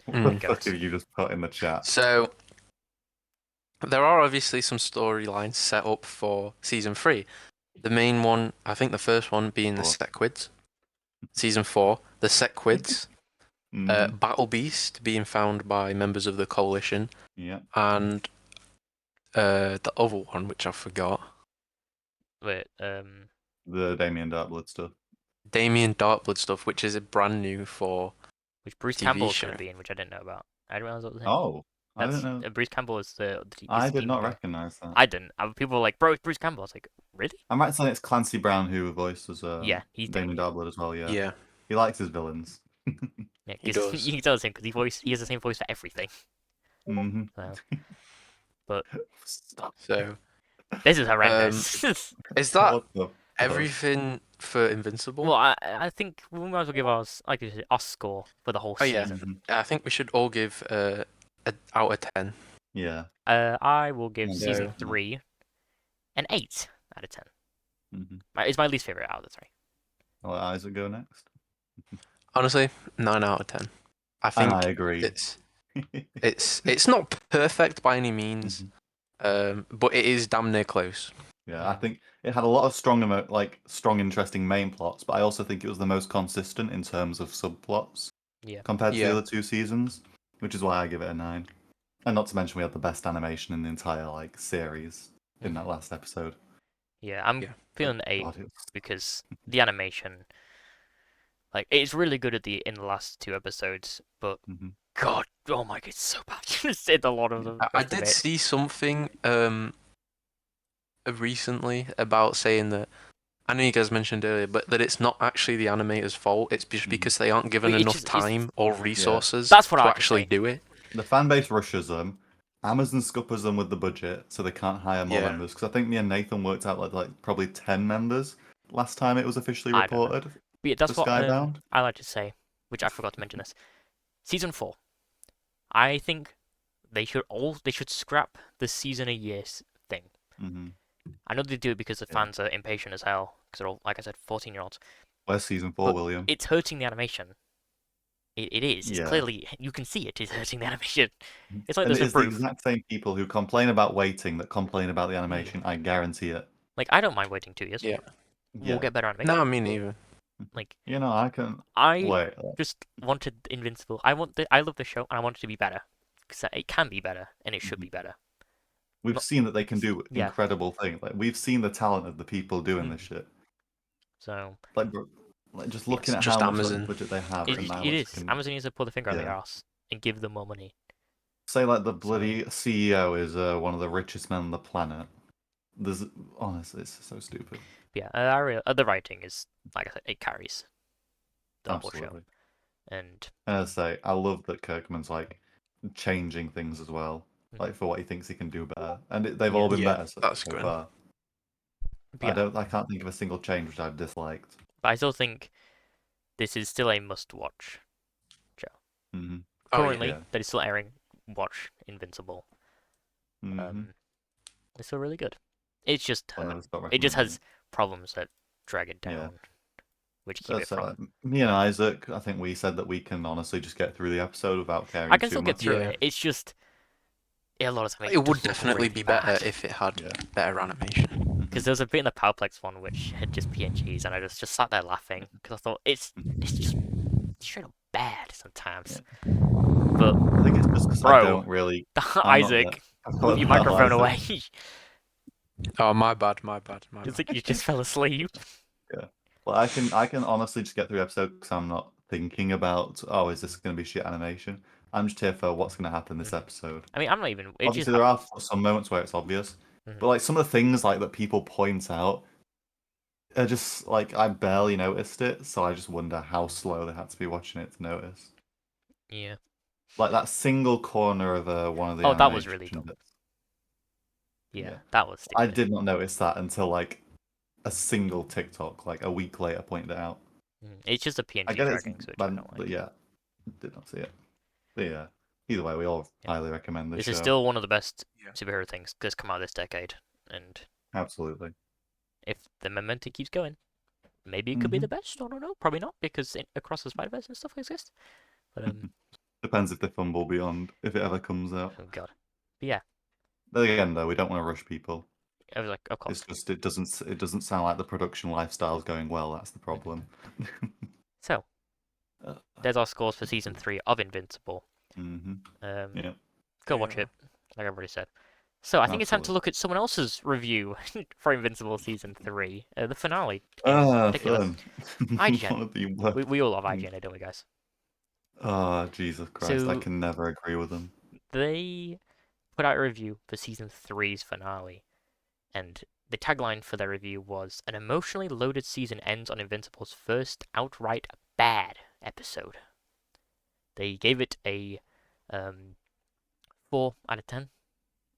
the Mm. fuck have you just put in the chat? So there are obviously some storylines set up for season 3. The main one, I think the first one being the Four. Sequids. Season 4, the Sequids. Mhm. Battle Beast being found by members of the Coalition. Yeah. And the other one, which I forgot. Wait, The Damien Darkblood stuff. Damien Darkblood stuff, which is a brand new for which Bruce TV Campbell's show. going to be in, which I didn't know about. I didn't realize that was him. Oh, I That's didn't know. Bruce Campbell is the I did demon not guy. recognize that. I didn't. People were like, "Bro, it's Bruce Campbell." I was like, "Really?" I'm right saying it's Clancy Brown who voices Yeah, he's Damien Damien. Darkblood as well. Yeah. Yeah. He likes his villains. Yeah, He 'cause does. you can tell it's him because he has the same voice for everything. hmm So, but Stop. So This is horrendous. Is that What the fuck? everything for Invincible? Well, I think we might as well give ours, like you said, our score for the whole Oh yeah, season. Mhm. I think we should all give a out of 10. Yeah. I will give Yeah, season Yeah. 3 an 8 out of 10. Mm-hmm. It's my least favorite out of the 3. I'll let Isaac go next. Honestly, 9 out of 10. I And I think agree. it's not perfect by any means, but it is damn near close. Yeah, I think it had a lot of strong, interesting main plots, but I also think it was the most consistent in terms of subplots Yeah. compared to the Yeah. other two seasons, which is why I give it a 9. And not to mention we had the best animation in the entire series in that last episode. Yeah, I'm Yeah. feeling 8 God, because the animation, it's really good in the last 2 episodes, but Mhm. God, oh my God, it's so bad. It's a lot of the I rest of did it. see something recently about saying that, I know you guys mentioned earlier, but that it's not actually the animator's fault. It's just because they aren't given Well, enough time or resources That's what I to like to actually say. do it. The fan base rushes them. Amazon scuppers them with the budget, so they can't hire more Yeah. members. Because I think me and Nathan worked out like probably 10 members last time it was officially I don't know. reported But yeah, for that's what Skybound. I like to say, which I forgot to mention this. Season 4. I think they should scrap the season a year thing. Mm-hmm. I know they do it because the Yeah. fans are impatient as hell, because they're all, like I said, 14-year-olds. Where's season 4, But William? it's hurting the animation. It is. It's Yeah. clearly, you can see it is hurting the animation. It's like And there's it no is the proof. exact same people who complain about waiting that complain about the Hmm. animation. I guarantee it. I don't mind waiting 2 years. Yeah. We'll Yeah. get better animation. No, me neither. Like, I can I wait. just wanted Invincible. I love the show, and I want it to be better. Because it can be better, and it should be better. We've Not, seen that they can do yeah. incredible things. Like we've seen the talent of the people doing this shit. So, Just Yeah, looking it's at just how much Amazon. budget they have and how it much they is. can. Amazon needs to pull the finger on their Yeah. ass and give them more money. Say like the bloody CEO is one of the richest men on the planet. There's honestly, it's so stupid. But yeah, the writing is, like I said, it carries the whole show. Absolutely. And I say I love that Kirkman's like changing things as well, like for what he thinks he can do better, and they've all been Yeah, better so that's good. far. But yeah, I can't think of a single change which I've disliked. but I still think this is still a must-watch show. Mm-hmm. Currently, yeah. that is still airing. Watch Invincible. Mm-hmm. It's still really good. It's just I'll never stop it just recommending has problems that drag it down, Yeah. which keep it So, from. me and Isaac, I think we said that we can honestly just get through the episode without caring I can too still get much. through Yeah. it. It's just a lot of time It would does look definitely really be bad. better if it had Yeah. better animation. Because there was a bit in the Powerplex one which had just PNGs, and I just sat there laughing because I thought it's just straight up bad sometimes. But I think it's just because I bro, don't really. I'm not Isaac, that. move your Well, microphone Isaac. away. Oh, my bad. It's like you just fell asleep. Yeah. Well, I can honestly just get through the episode because I'm not thinking about is this going to be shit animation? I'm just here for what's going to happen this episode. I mean, I'm not even. It just Obviously, there are some moments where it's obvious, but like some of the things like that people point out are just like I barely noticed it, so I just wonder how slow they had to be watching it to notice. Yeah. Like that single corner of one of the Oh, that was really animation dumb. bits. Yeah, that was I stupid. did not notice that until like a single TikTok, like a week later, pointed it out. It's just a I PNG get it's dragging, which I bad, don't but like. yeah, did not see it. But yeah, either way, we all Yeah. highly recommend this This show. is still one of the best Yeah. superhero things that's come out this decade, and Absolutely. if the momentum keeps going, maybe it could be the best. I don't know. Probably not because Across the Spider-Verse and stuff exist. But Depends if they fumble beyond, if it ever comes out. oh god. But yeah, Then again, though, we don't want to rush people. I was like, of course. It's just it doesn't sound like the production lifestyle's going well. That's the problem. So there's our scores for season 3 of Invincible. Yeah. Go watch it, like I've already said. So I think it's time to Absolutely. look at someone else's review for Invincible season 3, the finale. Ridiculous. Fun. IGN. One of the worst. We all love IGN, don't we, guys? Oh, Jesus Christ! I So can never agree with them. they put out a review for season 3's finale, and the tagline for their review was, "An emotionally loaded season ends on Invincible's first outright bad episode." They gave it a 4 out of 10.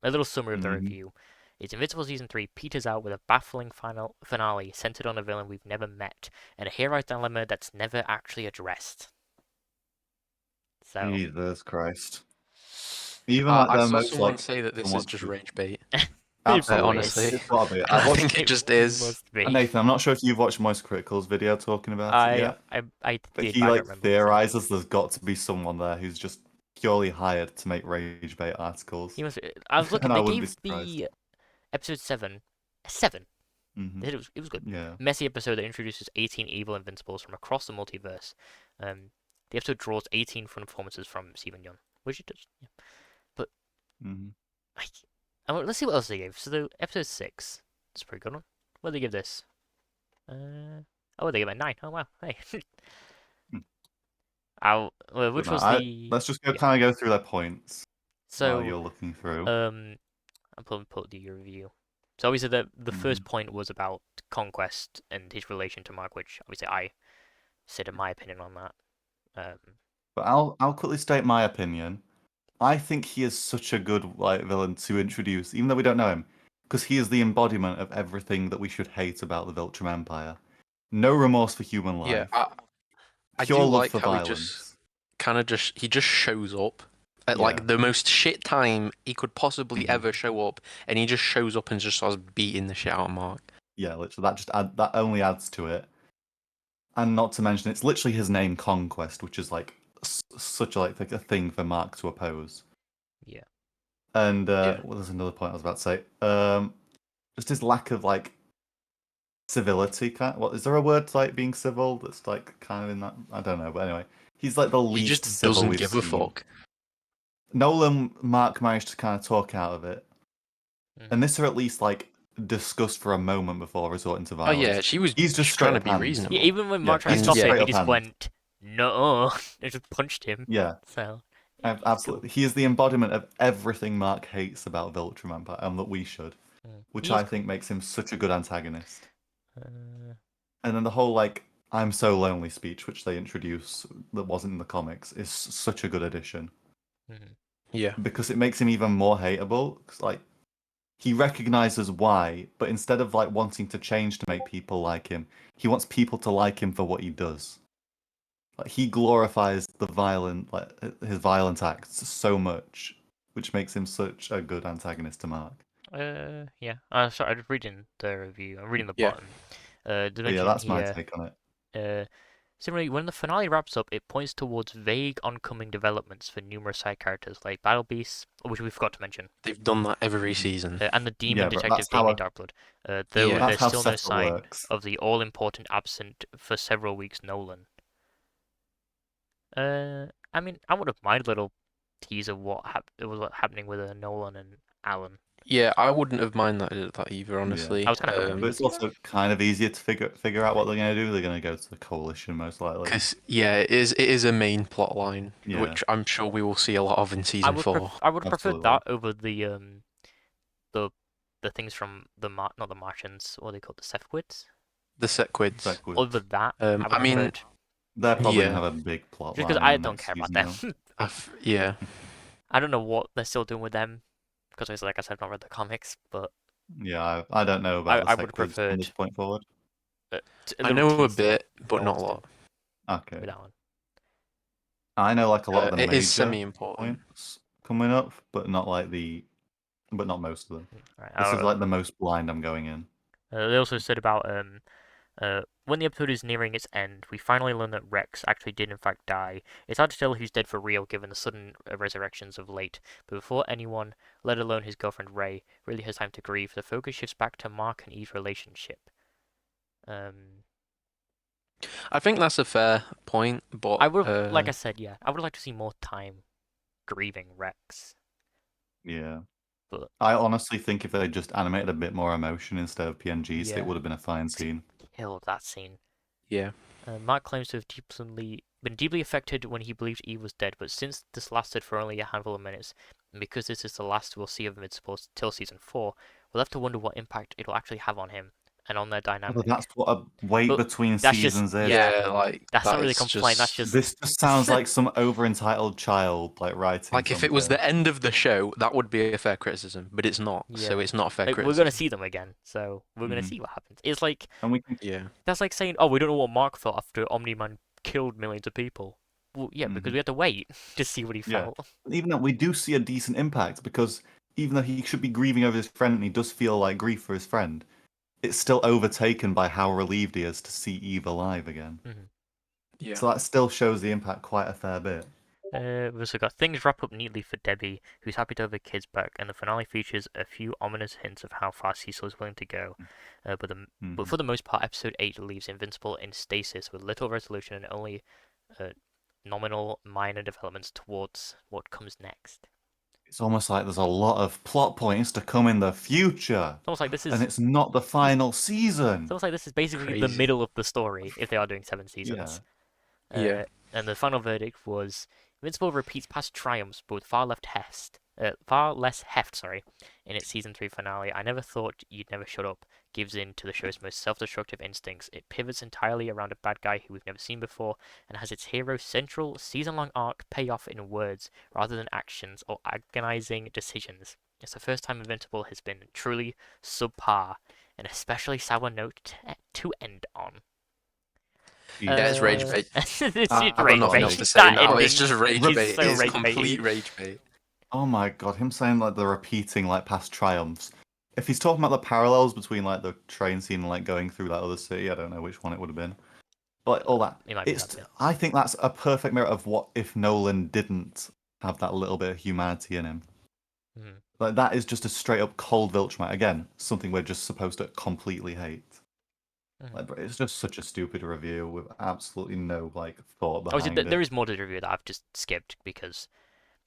A little summary of the review. is Invincible Season 3 peters out with a baffling finale centered on a villain we've never met, and a hero's dilemma that's never actually addressed. So, Jesus Christ. Even like I the saw most someone like say that this is somewhat just true. rage bait. it Absolutely, probably Honestly, is. it's gotta be. I I've watched think it just is. Must be. Nathan. I'm not sure if you've watched Moist Critical's video talking about it yet, I but did, he but I don't like remember what he said. theorizes there's got to be someone there who's just purely hired to make rage bait articles, He must. I was looking. and I They wouldn't be gave surprised. the episode 7 a 7. Hmm. They said it was good. Yeah. Messy episode that introduces 18 evil Invincibles from across the multiverse. The episode draws 18 fun performances from Steven Yeun, which it does. Yeah. But Hmm. let's see what else they gave. So the episode 6, it's a pretty good one. What did they give this? They gave it a 9. Oh wow, hey. Which was the Let's just go yeah. kind of go through their points while So you're looking through. I'll pull the review. So obviously the first Mhm. point was about Conquest and his relation to Mark, which obviously I said in my opinion on that. But I'll quickly state my opinion. I think he is such a good like villain to introduce, even though we don't know him, because he is the embodiment of everything that we should hate about the Viltrum Empire. No remorse for human Yeah, life, I pure do love like for how he just violence. kind of he just shows up at Yeah. like the most shit time he could possibly Mhm. ever show up, and he just shows up and just starts beating the shit out of Mark. Yeah, literally, that only adds to it. And not to mention, it's literally his name, Conquest, which is like such a like a thing for Mark to oppose. Yeah. And Yeah. well, there's another point I was about to say. Just his lack of like civility. What is there a word like being civil that's like kind of in that? I don't know, but anyway, he's like the He least just civil doesn't we've give a seen. fuck. Nolan, Mark managed to kind of talk out of it, Mm-hmm. and this are at least like discussed for a moment before resorting to Oh violence. yeah, she was He's just straight trying to up be hands. Yeah, reasonable. even when Yeah, Mark tried to he's And stop just him, yeah, straight he up just hands. went no, and just punched him. Yeah, So absolutely. He is the embodiment of everything Mark hates about Viltrum Empire, and that we should, which he is I cool. think makes him such a good antagonist. Uh, And then the whole like "I'm so lonely" speech, which they introduce that wasn't in the comics, is such a good addition mhm. yeah, because it makes him even more hateable. 'Cause, like he recognizes why, but instead of like wanting to change to make people like him, he wants people to like him for what he does. Like he glorifies the violent, like his violent acts so much, which makes him such a good antagonist to Mark. Yeah. Sorry, I'm just reading the review. I'm reading the yeah. bottom. To But yeah, mention that's my here, take on it. similarly, when the finale wraps up, it points towards vague oncoming developments for numerous side characters like Battle Beast, which we forgot to mention, They've done that every Mhm. season. and the demon Yeah, but detective Damien that's Darkblood. Though Yeah, there's how still no Settle sign works. of the all-important absent for several weeks Nolan. I mean, I would have minded a little tease of what was happening with Nolan and Alan. yeah. I wouldn't have minded that either, Yeah. honestly. I was kind of hoping But we it's would get it. also kind of easier to figure out what they're going to do. They're going to go to the coalition most likely. Because yeah, it is a main plot line, Yeah, which I'm sure we will see a lot of in season 4. I would have preferred absolutely. that over the the things from not the Martians, what are they called, the Sefquids. The Sequids. Over Backwards. that, I would I have mean, preferred They're probably going to yeah, have a big plot just because line in I the don't next care about season them. now. yeah. I don't know what they're still doing with them because, like I said, I've not read the comics, but Yeah, I don't know about the I would have Sequids from preferred this point forward. a I little know a tease bit, but more not a often lot. Okay. with that one. I know like a lot of the It is major semi-important. points coming up, but not but not most of them. Right. This is like the most blind I'm going in. They also said about when the episode is nearing its end, we finally learn that Rex actually did in fact die. It's hard to tell who's dead for real given the sudden resurrections of late, but before anyone, let alone his girlfriend Ray, really has time to grieve, the focus shifts back to Mark and Eve's relationship. I think that's a fair point, but I would have, like I said, yeah, I would like to see more time grieving Rex, Yeah. but I honestly think if they just animated a bit more emotion instead of PNGs, it yeah, would have been a fine scene. killed that scene. yeah. Mark claims to have been deeply affected when he believed Eve was dead, but since this lasted for only a handful of minutes, and because this is the last we'll see of Invincible till season 4, we'll have to wonder what impact it'll actually have on him. and on their But dynamic. that's what a wait But between that's just seasons is. Yeah, like that's that not really a is complaint. That's just This just sounds like some over-entitled child like writing like if it was something. the end of the show, that would be a fair criticism, but it's not. So yeah. it's not a fair Like, we're criticism. gonna see them again, so we're gonna Mhm. see what happens. It's like And we can. Yeah. that's like saying, oh, we don't know what Mark felt after Omni-Man killed millions of people. Well, yeah, because Mhm. we had to wait to see what he Yeah. felt. Even though we do see a decent impact, because even though he should be grieving over his friend and he does feel like grief for his friend, it's still overtaken by how relieved he is to see Eve alive again. Mhm. Yeah. So that still shows the impact quite a fair bit. We've also got things wrap up neatly for Debbie, who's happy to have her kids back, and the finale features a few ominous hints of how far Cecil is willing to go. But Mhm. for the most part, episode 8 leaves Invincible in stasis with little resolution and only nominal minor developments towards what comes next. It's almost like there's a lot of plot points to come in the future, It's almost like this and is it's not the final season. basically the Crazy. middle of the story if they are doing 7 Yeah. seasons. Yeah. And the final verdict was Invincible repeats past triumphs, but with far less heft, sorry, in its season 3 finale. I never thought you'd never shut up. Gives in to the show's most self-destructive instincts. It pivots entirely around a bad guy who we've never seen before, and has its hero's central season-long arc pay off in words rather than actions or agonizing decisions. It's the first time Invincible has been truly subpar, an especially sour note to end on. Yeah, it's rage bait. It's I've got rage Nothing nothing else bait. to else. say That now. It's ending just rage is bait. so It's rage baity. complete rage bait. Oh my god, him saying like the repeating like past triumphs. If he's talking about the parallels between like the train scene and like going through that other city, I don't know which one it would have been. But all that, It might be that it's bit. I think that's a perfect mirror of what if Nolan didn't have that little bit of humanity in him. Mhm. Like that is just a straight up cold Viltrumite. Again, something we're just supposed to completely hate. Mhm. Like, but it's just such a stupid review with absolutely no like thought Obviously, behind there it. is more to the review that I've just skipped because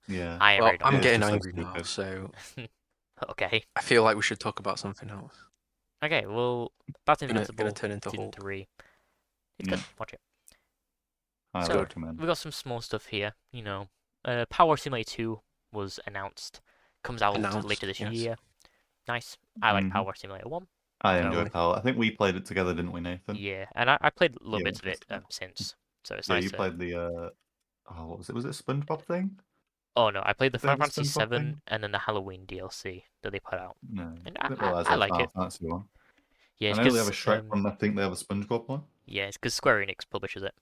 Yeah, I ain't Well, ready to I'm it watch is getting just so angry now, stupid. so it. Okay. I feel like we should talk about something else. Okay, well, that's Gonna Invincible turn into season Hulk. 3. It's Yeah, good. Watch it. highly So, Good. recommend. we've got some small stuff here. Power Simulator 2 was announced. Comes out later Announced, this yes. year. Nice. I like hmm Power Simulator 1. I So, enjoy Power. I think we played it together, didn't we, Nathan? yeah. And I played little Yeah, we bits of it tested it. since. So, it's Yeah, nice you to. played the oh, what was it? Was it SpongeBob thing? Oh no, I played the Did they have Final the Fantasy SpongeBob 7 thing? and then the Halloween DLC that they put out. No, And I didn't realize I they had a like Final it. Fantasy one. Yeah, I it's know they have a because Shrek one. I think they have a SpongeBob one. yeah, it's because Square Enix publishes it.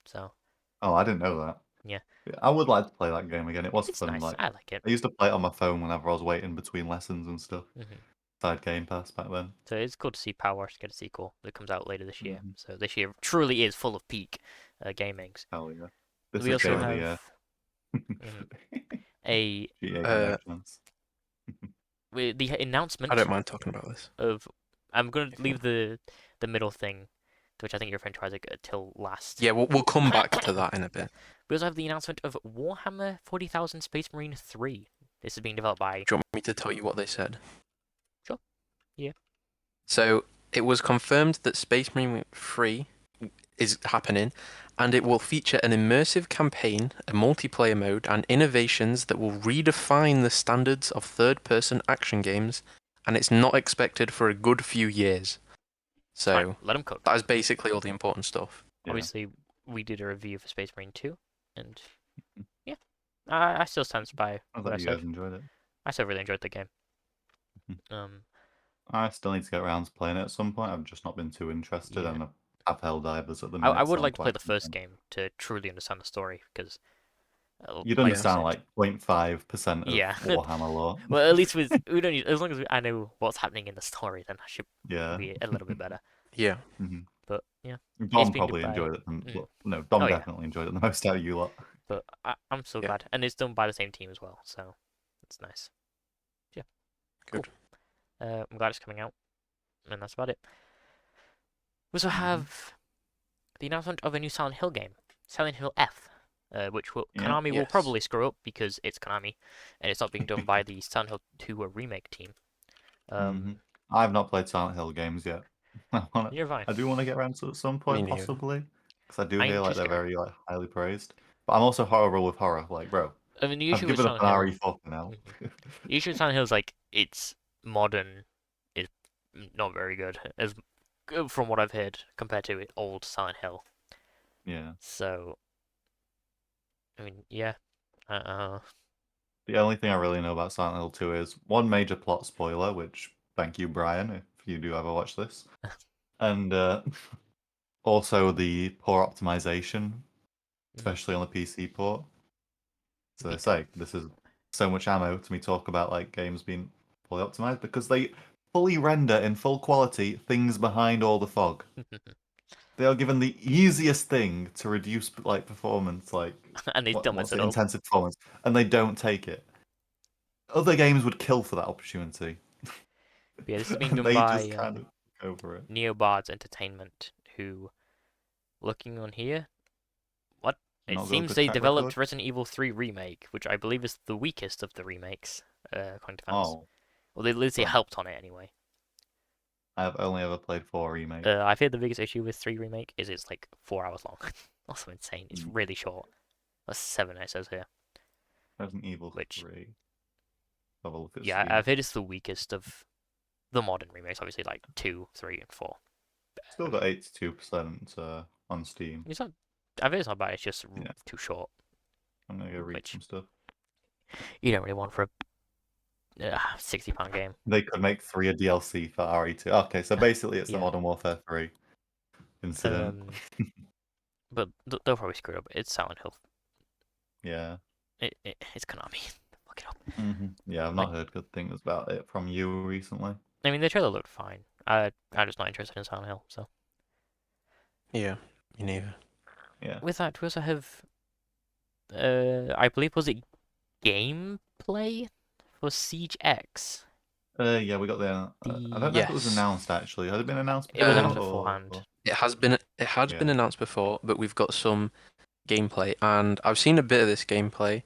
So Oh, I didn't know that. yeah, Yeah, I would like to play that game again. It was it's fun. nice. Like I like it. I used to play it on my phone whenever I was waiting between lessons and stuff. hmm Side Game Pass back then. So it's cool to see Power get a sequel that comes out later this year. hmm So this year truly is full of peak gamings. Hell yeah! This We is also game of the have year. mhm, a GTA Uh, Connections. the I announcement don't mind talking about this. of. I'm gonna If you leave want. the middle thing, which I think your friend tries to get till last. Yeah, we'll come back to that in a bit. We also have the announcement of Warhammer 40,000 Space Marine 3. This is being developed by. Do you want me to tell you what they said? Sure. Yeah. So it was confirmed that Space Marine 3 is happening, and it will feature an immersive campaign, a multiplayer mode, and innovations that will redefine the standards of third-person action games, and it's not expected for a good few years. Fine. So Let them cook. that is basically all the important stuff. Yeah. Obviously, we did a review for Space Marine 2, and yeah, I still stand by I what I thought you said. guys enjoyed it. I still really enjoyed the game. Mhm. Um, I still need to get around to playing it at some point. I've just not been too interested, yeah, and I've held divers at the I minute, would so I'm like to play quite the first content. game to truly understand the story, because, You'd like I Yeah. understand said, like 0.5% of yeah. Warhammer lore. Well, at least with we don't need, as long as I know what's happening in the story, then I should Yeah. be a little bit better. Yeah. hmm But yeah, it's Dom being done probably by. enjoyed it. Mm, No, Dom oh yeah, definitely enjoyed it the most out of you lot. but I'm so Yeah. glad, and it's done by the same team as well, so it's nice. Yeah, cool. Good. I'm glad it's coming out, and that's about it. We also Mhm. have the announcement of a new Silent Hill game, Silent Hill F, which Yeah. Konami will Yes. probably screw up because it's Konami, and it's not being done by the Silent Hill 2 remake team. hmm I've not played Silent Hill games yet. You're fine. I do want to get around to it at some Me point, neither. possibly, because I do I hear like just, they're very like highly praised. But I'm also horrible with horror. Like, bro, I mean, the I've issue with given up Silent an Hill, RE4 for now. the issue with Silent Hill is like it's modern, is not very good. As from what I've heard, compared to old Silent Hill. Yeah. So, I mean, yeah. The only thing I really know about Silent Hill 2 is one major plot spoiler, which thank you, Brian, if you do ever watch this. And also the poor optimization, especially on the PC port. So I say, this is so much ammo to me talk about like games being fully optimized because they fully render in full quality things behind all the fog. They are given the easiest thing to reduce like performance, like And they still mess what's it it, up. intensive performance, and they don't take it. Other games would kill for that opportunity. But yeah, this is being And done they just by kind of go for it. Neobards Entertainment, who, looking on here, what? It Not got a seems good they track developed record. Resident Evil 3 Remake, which I believe is the weakest of the remakes, according to fans. Oh, Well, they literally right. helped on it anyway. I have only ever played 4 remake. I've heard the biggest issue with 3 Remake is it's like 4 hours long. Also insane. It's Mm. really short. That's 7 it says here. Resident Evil Which, 3. Have a look at yeah, Steam. I've heard it's the weakest of the modern remakes. Obviously, like 2, 3, and 4. Still got 82% on Steam. It's not. I've heard it's not bad. It's just Yeah. too short. I'm gonna go read Which some stuff. you don't really want for a £60 game. They could make 3 a DLC for RE2. Okay, so basically it's the Yeah. Modern Warfare 3 incident. But they'll probably screw it up. It's Silent Hill. Yeah. It's Konami. Look it up. Yeah, I've not heard good things about it from you recently. I mean, the trailer looked fine. I'm just not interested in Silent Hill. So Yeah, me neither. Yeah. with that, we also have, I believe, was it gameplay for Siege X? Yeah, we got the. I don't know if it was Yes. announced actually. Had it been announced It was announced before? beforehand. It has been Yeah. announced before, but we've got some gameplay, and I've seen a bit of this gameplay,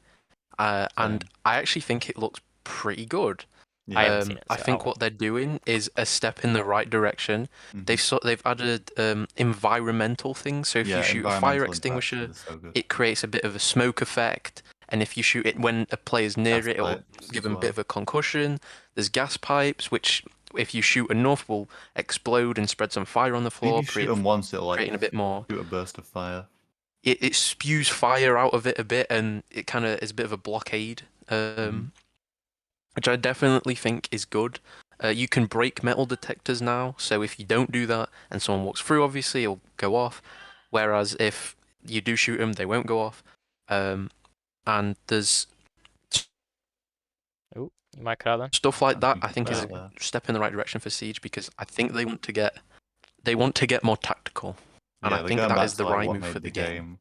and Same. I actually think it looks pretty good. Yeah. I haven't seen it. I So think what they're doing is a step in the right direction. Mhm. They've added environmental things. So if you Yeah, shoot a fire environmental impact extinguisher, is so good. it creates a bit of a smoke effect. And if you shoot it when a player's near Gas it, it'll pipes give as them a bit well. of a concussion. There's gas pipes, which if you shoot enough will explode and spread some fire on the I think floor, you shoot them once, it'll like creating a bit more. shoot a burst of fire. It spews fire out of it a bit, and it kind of is a bit of a blockade, which I definitely think is good. You can break metal detectors now, so if you don't do that and someone walks through, obviously it'll go off. Whereas if you do shoot them, they won't go off. And there's you might cut out then. stuff like that. think I think it's is out a there. step in the right direction for Siege because I think they want to get more tactical, and Yeah, I they're think going that back is to the like right what move for made the the game. game.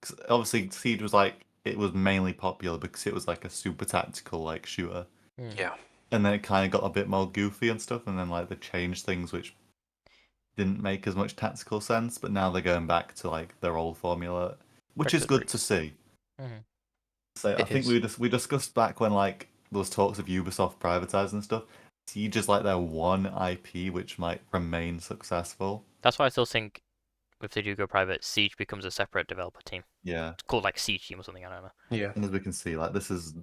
'Cause obviously, Siege was like it was mainly popular because it was like a super tactical like shooter, Yeah. and then it kind of got a bit more goofy and stuff, and then like they changed things which didn't make as much tactical sense, but now they're going back to like their old formula, which is good to see. So I It think is. we discussed back when like there was talks of Ubisoft privatizing stuff. Siege is like their one IP which might remain successful. That's why I still think if they do go private, Siege becomes a separate developer team. Yeah, It's called like Siege Team or something. I don't know. Yeah. and as we can see, like this is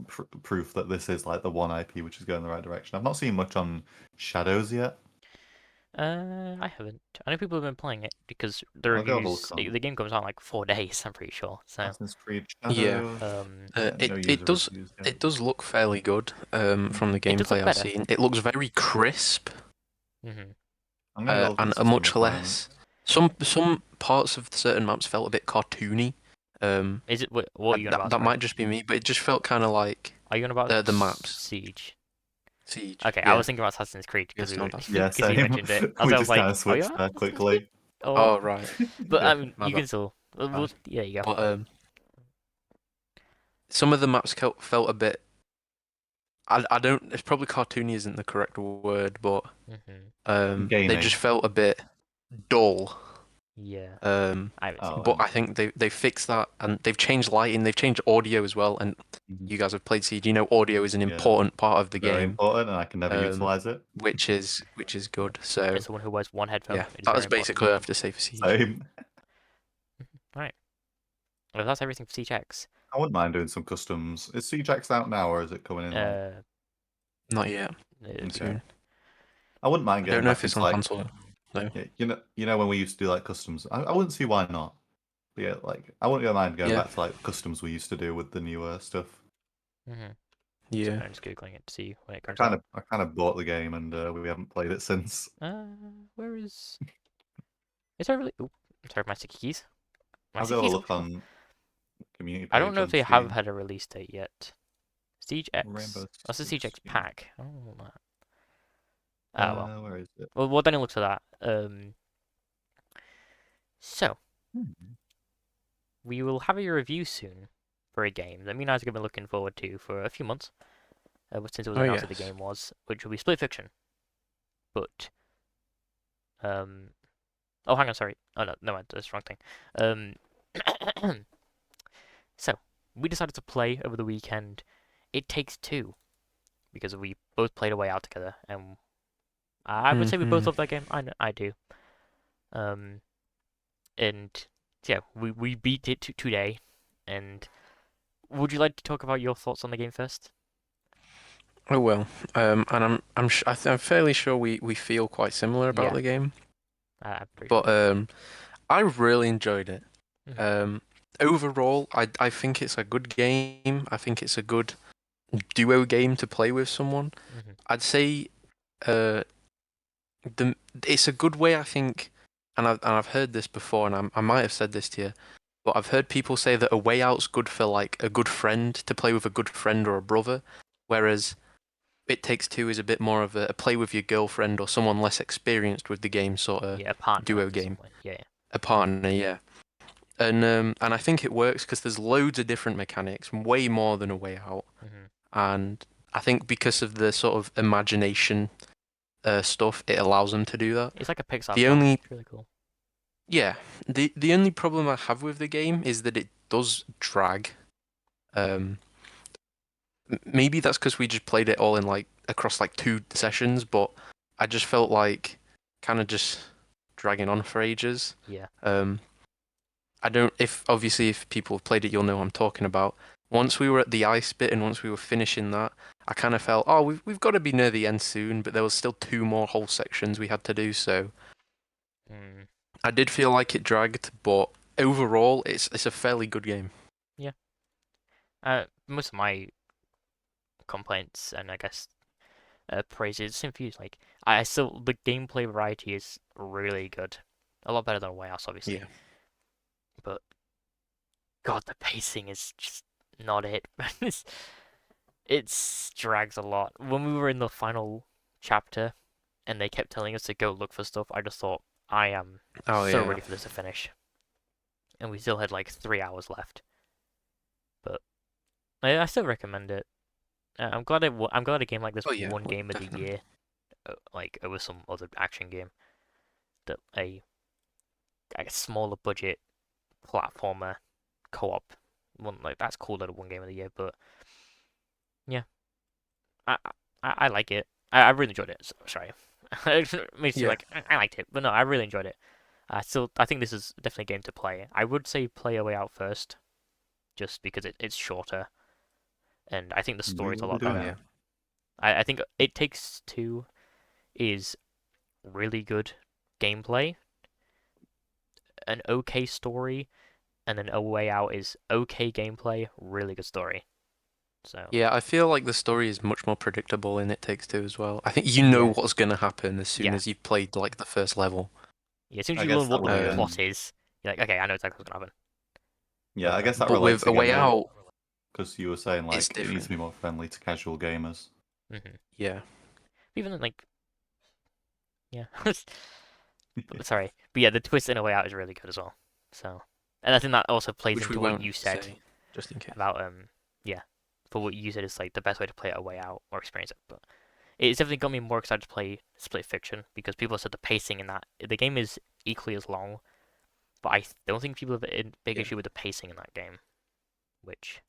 proof that this is like the one IP which is going in the right direction. I've not seen much on Shadows yet. I haven't. I know people have been playing it because the I'll go have a reviews. look on The game comes out in like 4 days. I'm pretty sure. So Assassin's Creed Yeah. Shadows. It No it user does reviews yet. it does look fairly good from the it does look gameplay I've better. seen. It looks very crisp I'm gonna go look at and some a Steam much requirements. less. Some parts of certain maps felt a bit cartoony. Is it what are you on about? That Sorry? might just be me, but it just felt kind of like Are you on about the maps. Siege? Siege. Okay, I Yeah. was thinking about Assassin's Creed because Yes, no, that's Yeah, because you same. mentioned it. I We was just like, kind of are you switched on there Assassin's Creed? quickly. Oh right. But Yeah. I mean, My you bad. can still. Yeah, you go. But some of the maps felt a bit. I don't. It's probably cartoony isn't the correct word, but they Gamey. just felt a bit dull. Yeah. I haven't seen Oh, But I think they fixed that and they've changed lighting, they've changed audio as well. And Mhm. you guys have played Siege, you know audio is an Yeah. important part of the very game, important, and I can never utilize it. which is good. So As someone who wears one headphone, yeah, it is that very was important. basically what I have to say for Siege. Same. Right. Well, that's everything for Siege X. I wouldn't mind doing some customs. Is Siege X out now, or is it coming in? Like... Not yet. Okay. Soon. I wouldn't mind I getting don't know back if it's into on like console. No. Yeah, when we used to do like customs, I wouldn't see why not. But yeah, like I wouldn't mind going Yeah. back to like customs we used to do with the newer stuff. So Yeah. I'm just googling it to see when it I comes kind out. of I kind of bought the game and we haven't played it since. Where is? Is there really? Oop, sorry, my sticky keys. My I've got sticky to keys. look on the community I don't page know if on they have Steam. had a release date yet. Siege X. Rainbow That's the Six Siege X Siege. pack. I don't know that. Ah well. Where is it? Well, then it looks at that. So Hmm. we will have a review soon for a game that me and I have been looking forward to for a few months, since it was Oh announced that yes. the game was, which will be Split Fiction. But oh, hang on, sorry. Oh no, that's the wrong thing. So we decided to play over the weekend. It Takes Two because we both played A Way Out together, and I would say we both Hmm. love that game. I do. Um, and yeah, we beat it today. And would you like to talk about your thoughts on the game first? Oh well. And I'm fairly sure we feel quite similar about Yeah, the game. I'm pretty But sure. I really enjoyed it. Mhm, Um, Overall, I think it's a good game. I think it's a good duo game to play with someone. mhm. I'd say uh the it's a good way, I think, and I've heard this before, and I might have said this to you, but I've heard people say that a way out's good for like a good friend to play with a good friend or a brother, whereas It Takes Two is a bit more of a play with your girlfriend or someone less experienced with the game sort of Yeah, a partner duo to game. someone. Yeah, A partner, yeah. And I think it works because there's loads of different mechanics, way more than a way out. yeah. Mhm. And I think because of the sort of imagination stuff, it allows them to do that. It's like a Pixar The film. only, It's really cool. yeah, the only problem I have with the game is that it does drag. Um, Maybe that's because we just played it all in like across like 2 sessions, but I just felt like kind of just dragging on for ages. Yeah. Um, I don't. If obviously if people have played it, you'll know what I'm talking about. Once we were at the ice bit and once we were finishing that, I kind of felt, oh, we've got to be near the end soon. But there was still 2 more whole sections we had to do, so Mm. I did feel like it dragged. But overall, it's a fairly good game. Yeah. Most of my complaints and I guess praises seem fused. Like I still the gameplay variety is really good. A lot better than Way House, obviously. Yeah. But God, the pacing is just not it. It's drags a lot. When we were in the final chapter and they kept telling us to go look for stuff, I just thought I am Oh so yeah. ready for this to finish. And we still had like 3 hours left. But I still recommend it. I'm glad a game like this Oh yeah. won Game of the Definitely. Year, like over some other action game that a smaller budget platformer co-op one like that's cool that it won Game of the Year. But yeah, I I like it. I really enjoyed it. Sorry, it makes you Yeah. like I liked it, but no, I really enjoyed it. I think this is definitely a game to play. I would say play A Way Out first, just because it's shorter, and I think the We story's a will be lot Oh doing better. yeah. that. I think It Takes Two is really good gameplay, an okay story, and then A Way Out is okay gameplay, really good story. So Yeah, I feel like the story is much more predictable in It Takes Two as well. I think you know yeah, what's gonna happen as soon yeah, as you've played like the first level. yeah. As soon as I you guess learn that what the way. Um, plot is, you're like, okay, I know exactly what's gonna happen. Yeah, But I guess that but relates with A again Way with Out, because you were saying it's like it needs to different. be more friendly to casual gamers. hmm Yeah. even then, like, yeah, sorry, but yeah, the twist in A Way Out is really good as well. So, and I think that also plays Which we into what won't you said say, just in case. about yeah, for what you said is like the best way to play A Way Out or experience it. But it's definitely got me more excited to play Split Fiction because people have said the pacing in that the game is equally as long, but I don't think people have a big Yeah. issue with the pacing in that game, which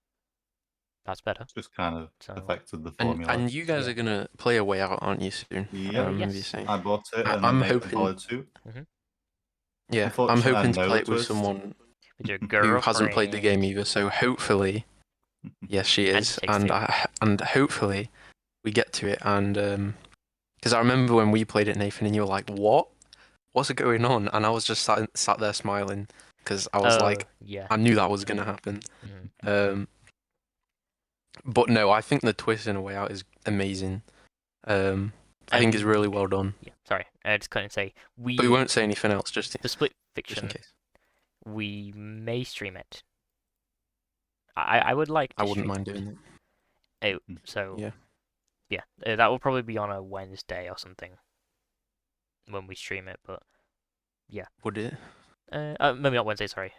that's better. Just kind of So affected the And formula. and you guys yeah, are gonna play A Way Out, aren't you, soon? I Yep, remember you yes, saying. I bought it and I'm then Nathan hoping, followed suit. hmm yeah, I'm Unfortunately, I hoping to know play the it with twist. someone with your who hasn't played the game girlfriend, either. So hopefully, yes, she and it is, takes and two. hopefully we get to it. And because I remember when we played it, Nathan, and you were like, "What? what's going on? And I was just sat there smiling because I was like, Yeah. I knew that was gonna happen. Mhm. But no, I think the twist in A Way Out is amazing. I think it's really well done. Yeah. Sorry, I just couldn't say But we won't say anything else, just for Split in Fiction. case. We may stream it. I would like to I wouldn't stream mind it. doing So it. Yeah. that will probably be on a Wednesday or something when we stream it. But yeah, Would it? maybe not Wednesday. Sorry.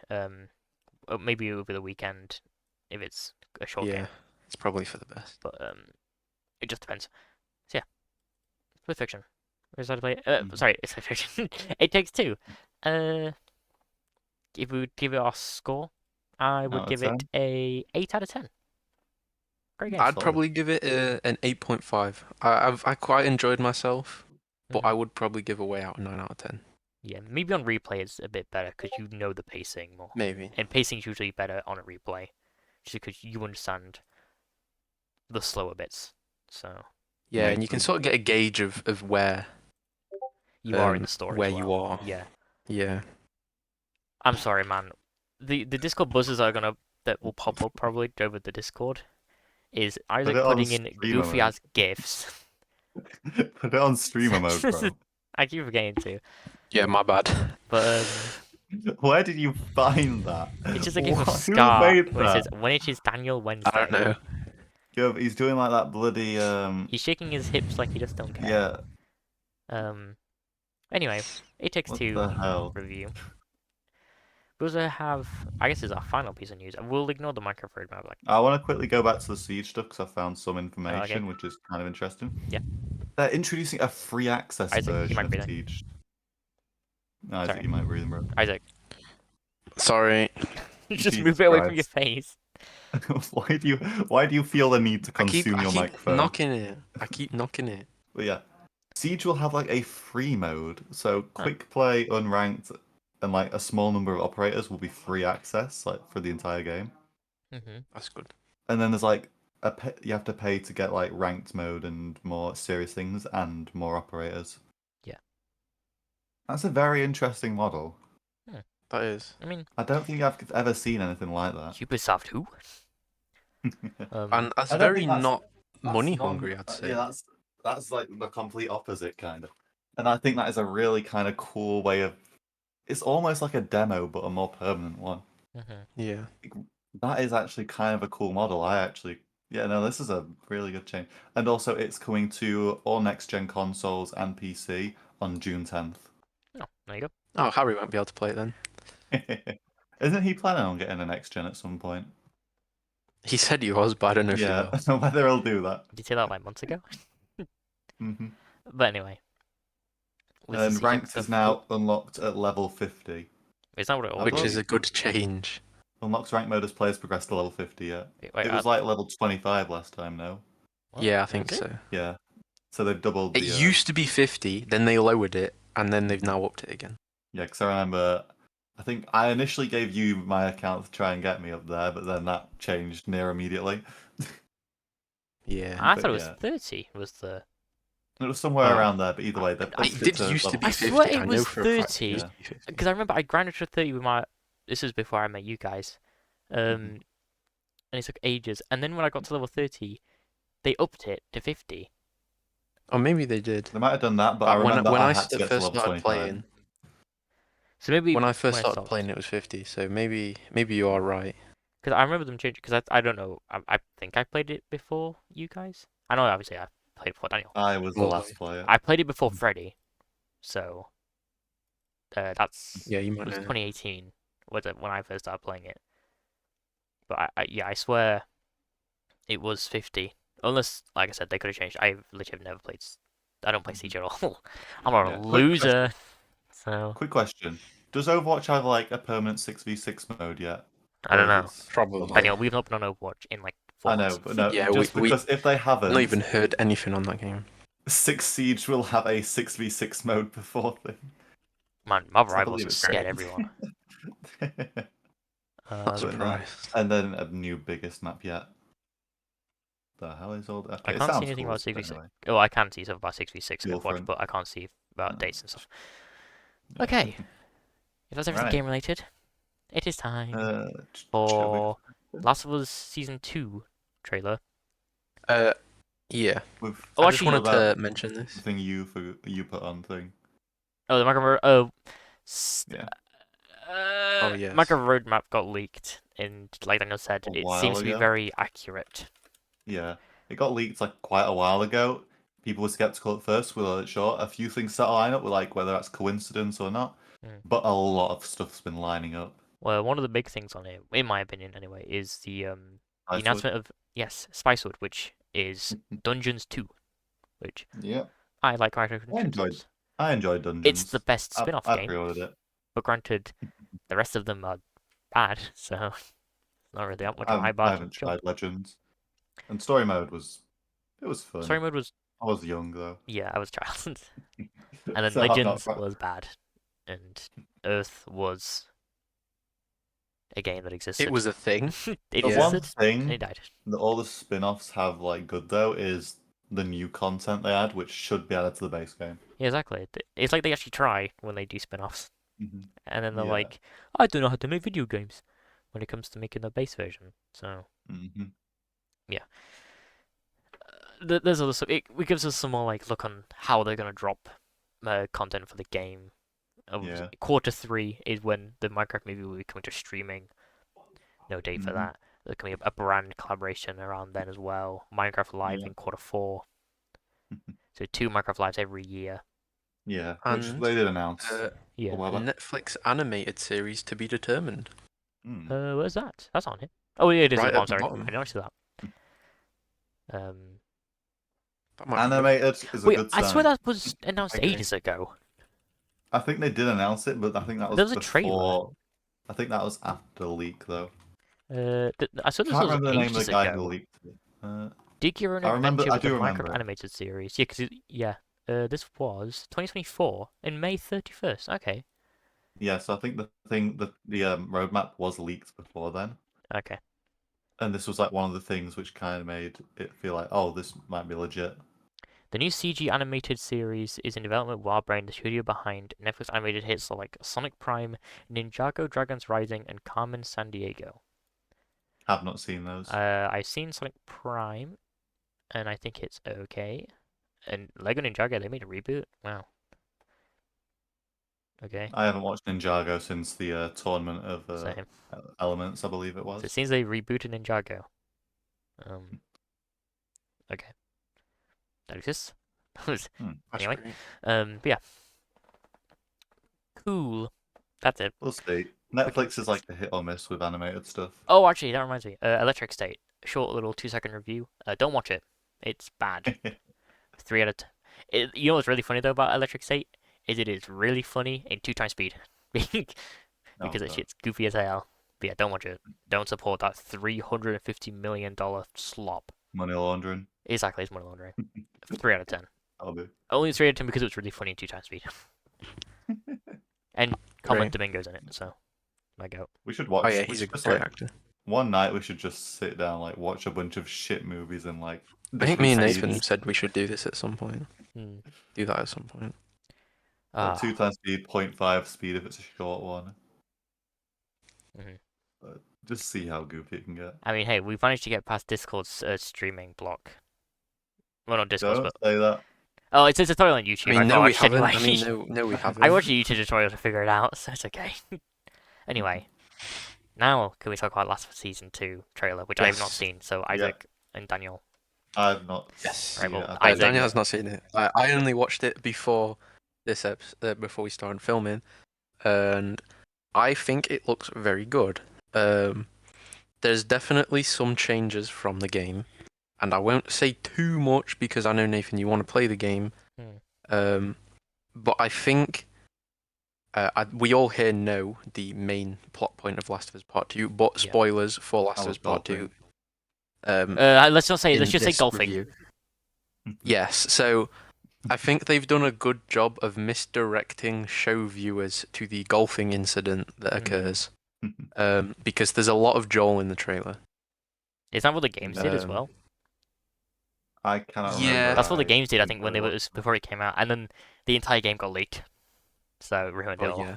Maybe over the weekend if it's a short Yeah. game. It's probably for the best. But it just depends. So yeah, Split Fiction. Where's that to play? Sorry, it's Split Fiction. It Takes Two. If we would give it our score, I would Out of give it 10? a 8 out of 10. Great game. I'd Solid. probably give it an 8.5. I quite enjoyed myself, but I would probably give A Way Out a 9 out of 10. Yeah, maybe on replay it's a bit better because you know the pacing more. Maybe. And pacing's usually better on a replay, just because you understand the slower bits. So Yeah, and Makes you can sense. sort of get a gauge of where you are in the story where as well. you are. Yeah. Yeah. I'm sorry, man. The Discord buzzers that will pop up probably over the Discord is Isaac it on putting in streamer goofy mode. ass gifs. Put it on streamer mode, bro. I keep forgetting to. Yeah, my bad. But Where did you find that? it's just a gif of Who Scar made where it says that? when it is Daniel I Wednesday. don't know. Yeah, but he's doing like that bloody He's shaking his hips like he just don't care. yeah. Anyway, It Takes What Two the hell? review. We also have, I guess, is our final piece of news. We'll ignore the Minecraft roadmap. I want to quickly go back to the Siege stuff because I found some information okay. which is kind of interesting. Yeah. They're introducing a free access Isaac, you version might of breathe in. Siege. No, Isaac, Sorry. you might breathe in, bro. Isaac, Sorry. just Jesus move it away from your Christ. face. Why do you feel the need to I keep consume your microphone? knocking it. I keep knocking it. But yeah, Siege will have like a free mode, so quick play, unranked, and like a small number of operators will be free access like for the entire game. That's good. And then there's like you have to pay to get like ranked mode and more serious things and more operators. Yeah. That's a very interesting model. That is. I mean, I don't think I've ever seen anything like that. Ubisoft who? And that's I don't very think that's- not That's money non- hungry, I'd say. Yeah, that's like the complete opposite kind of. And I think that is a really kind of cool way of. It's almost like a demo, but a more permanent one. Yeah. That is actually kind of a cool model. Yeah, no, this is a really good change. And also, it's coming to all next-gen consoles and PC on June 10th. Oh, there you go. Oh, Harry won't be able to play it then. Isn't he planning on getting a next-gen at some point? He said he was, but I don't know if he Yeah, will. whether he'll do that. Did you say that like months ago? hmm But anyway. And ranked is now unlocked at level 50. Is that what it was? Which is a good change. Unlocks rank mode as players progress to level 50, yeah. Wait, It was like level 25 last time, no? what? Yeah, I think Is it? so. Yeah. So they've doubled It the... used to be 50, then they lowered it, and then they've now upped it again. Yeah, because I remember... I think I initially gave you my account to try and get me up there, but then that changed near immediately. Yeah. I But thought it was yeah. 30 was the... It was somewhere Oh. around there, but either way, they've upped It did to used to level be I 50. swear it I know was for a fact 30. it used to be 50. Because I remember I grinded to 30 with my... This was before I met you guys. And it took ages. And then when I got to level 30, they upped it to 50. Or maybe they did. They might have done that, but I When remember when I I had to get to first level started 25. playing, So maybe when I first when I started stopped. playing, it was 50. So maybe you are right. Because I remember them changing. Because I don't know. I think I played it before you guys. I know obviously I played before Daniel. I was the Well, last player. I played it before Freddy. So that's Yeah, you it might was know. 2018 was it when I first started playing it. But I swear it was 50. Unless, like I said, they could have changed. I literally have never played. I don't play Siege at all. I'm a Yeah. loser. So Quick question. Does Overwatch have like a permanent 6v6 mode yet? I don't Or is know. it Probably. Daniel, we've not been on Overwatch in like 4 I know, months. but no, Yeah, just we because if they haven't, not even heard anything on that game. 6 Siege will have a 6v6 mode before thing. Man, Marvel I Rivals believe has it's scared great. everyone. Not But surprised. and then a new biggest map yet. The hell is all that? I Okay, it can't see sounds anything cool, about 6v6. anyway. Oh, I can see stuff about 6v6 in Dual Overwatch, front. but I can't see about dates and stuff. Okay, if that's everything Right. game related, it is time Shall we? for Last of Us Season 2 trailer. Uh, yeah. We've Oh, I just actually, wanted about to mention the this. thing you put on thing. oh, the micro, Yeah, Oh yes. micro roadmap got leaked, and like Daniel said, a it while seems to be ago. very accurate. Yeah, it got leaked like quite a while ago. People were skeptical at first. We weren't sure. A few things set to line up. Were like whether that's coincidence or not. Mm. But a lot of stuff's been lining up. Well, one of the big things on it, in my opinion anyway, is the Icewood. announcement of, yes, Spicewood, which is Dungeons 2, which Yeah, I like I enjoyed. microtransactions. I enjoyed It's the Dungeons. best spin-off I game, pre-ordered it. but granted, the rest of them are bad, so not really that much of a high I bar to haven't jump. tried Legends. And story mode was Story fun. mode was, I was young though, yeah, I was a child. And then so I've not. Legends was bad, and Earth was a game that It existed. was a thing. It The Yeah. one existed, and it thing died. that all the spin-offs have like good though is the new content they add, which should be added to the base game. Yeah, exactly. It's like they actually try when they do spin-offs, Hmm. and then they're Yeah. like, I don't know how to make video games when it comes to making the base version. So Hmm. yeah, there's other stuff. It gives us some more like look on how they're gonna drop content for the game. Yeah. Quarter 3 is when the Minecraft movie will be coming to streaming. No date for Hmm. that. There's coming a brand collaboration around then as well. Minecraft Live Yeah. in quarter 4. So 2 Minecraft Lives every year. Yeah. Which And they did announce a Yeah. while back. Netflix animated series to be determined. Mm. Where's that? That's on it. Oh yeah, it is at Right the bottom. at the Sorry, bottom. I didn't see that. Um, That might be good. Animated is a wait, good I swear sign. that was announced Okay. ages ago. I think they did announce it, but I think that was There was a trailer. before. I think that was after the leak though. I swear this Can't was remember the name of ages the guy who ago. leaked it. Dig Your Own I remember. Adventure I with the do Minecraft remember it. animated series. Yeah, yeah. This was 2024 in May 31st. Okay. Yeah, so I think the roadmap was leaked before then, Okay. and this was like one of the things which kind of made it feel like, oh, this might be legit. The new CG animated series is in development with Wildbrain, the studio behind Netflix animated hits like Sonic Prime, Ninjago Dragons Rising, and Carmen Sandiego. Have not seen those. I've seen Sonic Prime, and I think it's okay. And Lego Ninjago, they made a reboot? Wow. Okay, I haven't watched Ninjago since the tournament of same. Elements, I believe it So it was. seems they rebooted Ninjago. Okay. That exists. That's Anyway, great. but yeah. Cool. That's it. We'll see. Netflix is like a hit or miss with animated stuff. Oh, actually, that reminds me. Electric State. Short little 2-second review. Don't watch it. It's bad. 3 out of 10. You know what's really funny though about Electric State is it is really funny in 2 times speed because Oh, that God. shit's goofy as hell. But yeah, don't watch it. Don't support that $350 million slop. Money laundering. Exactly, it's money laundering. 3 out of 10. I'll do. Only 3 out of 10 because it was really funny in 2 times speed. And Common Great. Domingo's in it, so my goat. We should watch. Oh yeah, we he's a should just, great like, actor. one night we should just sit down, like watch a bunch of shit movies and like. I think me and different Nathan speeds. said we should do this at some point. Hmm. Do that at some point. Like 2 times speed, 0.5 speed if it's a short one. Mhm. But just see how goofy it can get. I mean, hey, we managed to get past Discord's streaming block. Well, not Discord, Don't but say that. oh, it's a tutorial on YouTube. I mean, no, we watched haven't. anyway. I mean, no, we haven't. I watched a YouTube tutorial to figure it out, so it's okay. Anyway, now can we talk about last season 2 trailer, which I have not Yes. seen. So Isaac and Daniel. I've not. Yes. seen Right, well, it. I Isaac- Daniel has not seen it. I only watched it before this before we started filming, and I think it looks very good. There's definitely some changes from the game, and I won't say too much because I know Nathan, you want to play the game. But I think we all here know the main plot point of Last of Us Part 2, but Yeah. spoilers for Last of I Us was Part 2. golfing. Let's not say. in Let's just say this golfing. review. Yes, so I think they've done a good job of misdirecting show viewers to the golfing incident that occurs. Because there's a lot of Joel in the trailer. Is that what the games did as well? I cannot Yeah. remember. That's what the I games did, I think, when I it was before it came out, and then the entire game got leaked. so it ruined it Oh all. yeah.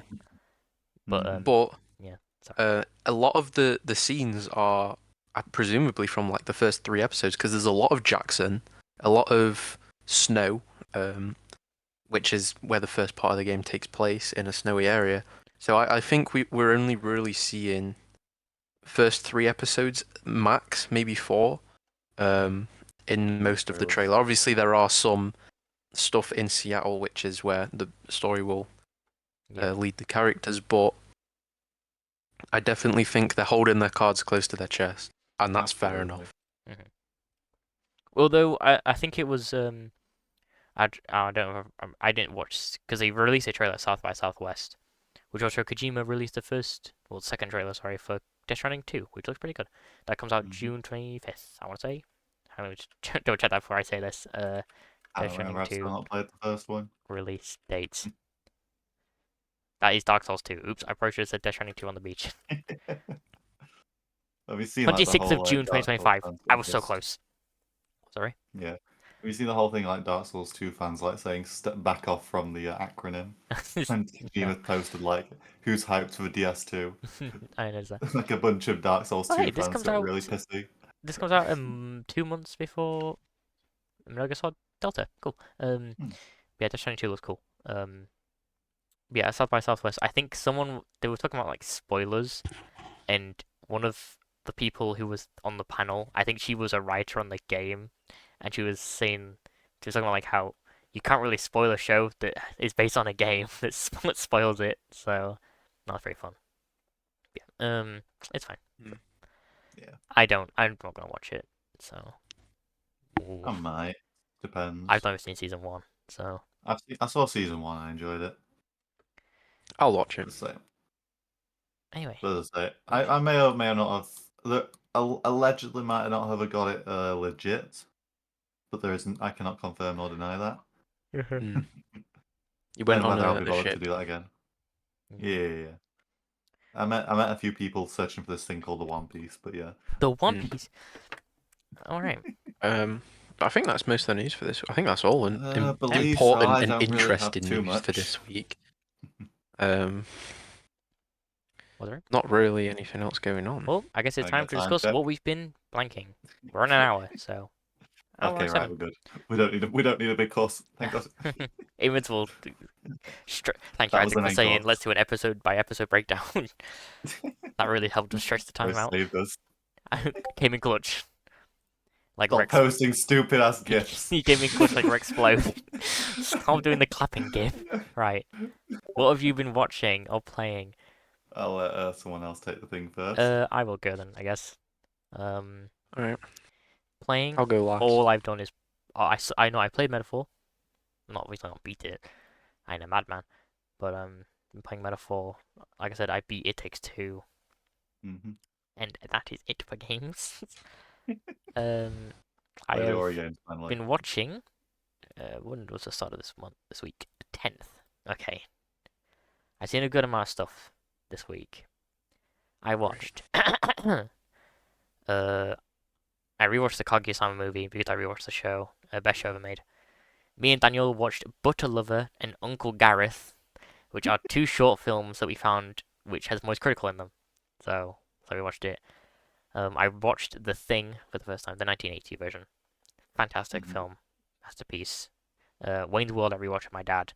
But Mhm. But yeah, sorry. a lot of the scenes are presumably from like the first 3 episodes because there's a lot of Jackson, a lot of snow, which is where the first part of the game takes place in a snowy area. So I think we're only really seeing first 3 episodes max, maybe 4, um, in most of the Trailers. trailer. Obviously, there are some stuff in Seattle, which is where the story will Yeah. lead the characters, but I definitely think they're holding their cards close to their chest, and that's fair Absolutely. enough. Mhm. Although I think it was I don't know I didn't watch because they released a trailer at South by Southwest, which also Kojima released the second trailer, sorry, for Death Stranding 2, which looks pretty good. That comes out Mhm. June 25th, I want to say. I don't double check that before I say this. I Death don't remember. Stranding I've still 2 not played the first one. release dates. That is Dark Souls 2. Oops, I probably should have said Death Stranding 2 on the beach. Have you seen like the 26th of whole June Dark Souls 2025. fans I getting was so pissed? close. Sorry. Yeah. Have you seen the whole thing like Dark Souls 2 fans like saying step back off from the acronym? And No. Kojima posted like, who's hyped for the DS2? I know that. Like a bunch of Dark Souls Oh, hey, 2 fans got really pissy. This comes out 2 months before Metal Solid Delta. Cool. Hmm. Yeah, Death Stranding 2 looks cool. Yeah, South by Southwest. I think they were talking about like spoilers, and one of the people who was on the panel, I think she was a writer on the game, and she was talking about like how you can't really spoil a show that is based on a game that spoils it. So not very fun. Yeah. It's fine. Mm. Yeah. I'm not gonna watch it. So I ooh. might. I've Depends. never seen season 1. So I saw season 1, I enjoyed it. I'll watch it. The same. anyway, But as I say, I may or may not have. Allegedly might not have got it legit, but there isn't. I cannot confirm or deny that. Mm. You went And on whether I'll be a bothered to ship. do that again. mm. Yeah. I met a few people searching for this thing called the One Piece, but yeah. The One Mm. Piece. All right. Um, I think that's most of the news for this. I think that's all Yeah. Believe so. important I and don't really have interesting too news for much. this week. Um, Was there? not really anything else going on. Well, I guess it's I time got to time discuss check. what we've been blanking. We're on an hour, so hour Okay, and right, 7. we're good. We don't need a big course. Thank God. Invincible. Thank you, That was the Isaac, for main saying course. let's do an episode by episode breakdown. That really helped us stretch the time Chris out. saved us. I came in clutch, like Stop Rex. posting stupid ass gifs. He came in clutch like Rex Explode. Stop doing the clapping gif. Right. What have you been watching or playing? I'll let someone else take the thing first. I will go then, I guess. Um, All right, Playing. I'll go last. All I've done is, I know I played Metaphor. Not obviously not beat it. I ain't a madman, but been playing Metaphor. Like I said, I beat It Takes Two, Mm-hmm. and that is it for games. um, I Play have your games finally. been watching. When was the start of this month? This week, 10th. Okay, I've seen a good amount of stuff this week. I watched. uh, I rewatched the Kaguya-sama movie because I rewatched the show. Best show ever made. Me and Daniel watched Butter Lover and Uncle Gareth, which are two short films that we found which has Moist Critical in them. So we watched it. I watched The Thing for the first time, the 1980 version. Fantastic Mm-hmm. film, masterpiece. Wayne's World I rewatched with my dad.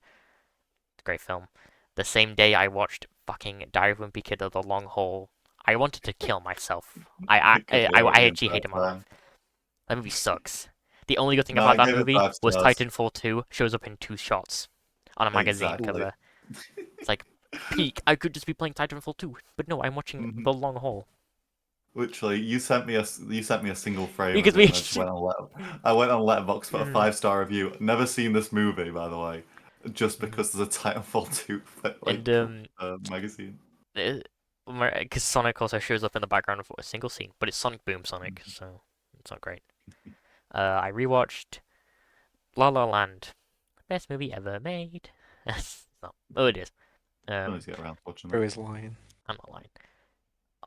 Great film. The same day I watched fucking Diary of a Wimpy Kid: The Long Haul. I wanted to kill myself. Because they were I the actually entire hated my time. life. That movie sucks. The only good thing No, I about that gave it movie five was stars. Titanfall 2 shows up in 2 shots on a magazine Exactly. cover. It's like, peak. I could just be playing Titanfall 2, but no, I'm watching Mm-hmm. The Long Haul. Literally, you sent me a single frame Because of it, we and I went on Letterboxd for a Mm. 5-star review. Never seen this movie, by the way, just Mhm. because there's a Titanfall 2 And magazine. because Sonic also shows up in the background for a single scene, but it's Sonic Boom Sonic, so it's not great. I rewatched La La Land, best movie ever made. It's not. Oh, it is. Don't need to get around to watching that. Bro is lying. I'm not lying.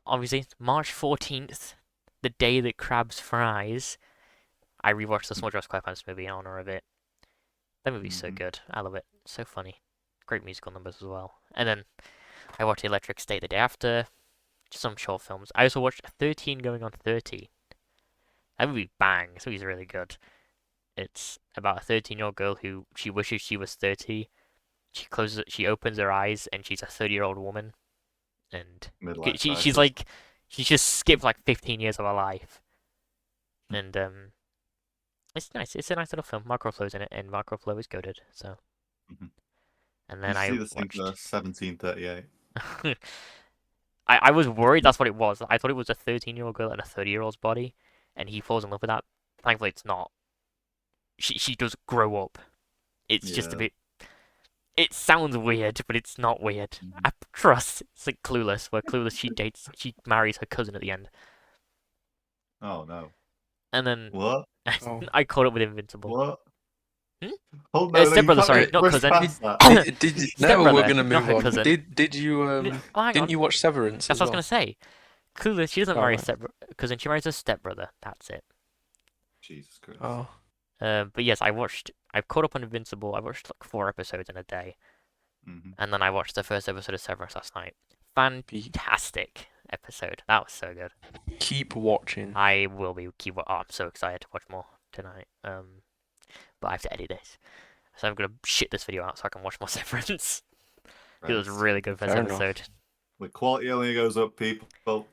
Obviously, March 14th, the day that crabs fries. I rewatched the Small Jurassic SquarePants movie in honor of it. That movie's so Mm-hmm. good. I love it. So funny. great musical numbers as well. And then I watched Electric State the day after. Just some short films. I also watched 13 Going on 30. That movie bang. This movie's really good. It's about a 13-year-old girl who she wishes she was 30. She opens her eyes, and she's a 30-year-old woman. And Midlife she's crisis. like, she's just skipped like 15 years of her life. And it's nice. It's a nice little film. Mark Ruffalo's in it, and Mark Ruffalo is goated. So, Mhm. and Did then you I see the watched. sequel 1738? I was worried that's what it was. I thought it was a 13-year-old girl in a 30-year-old's body, and he falls in love with that. Thankfully, it's not. She does grow up. It's just a Yeah. bit. It sounds weird, but it's not weird. Mhm. I trust. It's like Clueless, where Clueless she marries her cousin at the end, Oh no. and then What? Oh. I caught up with Invincible. What? Hmm? Oh no, no, you Stepbrother, can't sorry, Uh, not rush cousin. past that. now we're Stepbrother, gonna not move her on. cousin. Did you Oh, hang didn't on. you watch Severance That's as what I was well? gonna say. Clueless, she doesn't All marry a right. step cousin. She marries a stepbrother. That's it. Jesus Christ. Oh, But yes, I've caught up on Invincible. I watched like 4 episodes in a day, Hmm. and then I watched the first episode of Severance last night. be, Fantastic episode. That was so good. keep watching. I will be keep. Oh, I'm so excited to watch more tonight. But I have to edit this, so I'm gonna shit this video out so I can watch more Severance. It was Christ. really good first Fair enough. episode. The quality only goes up, people.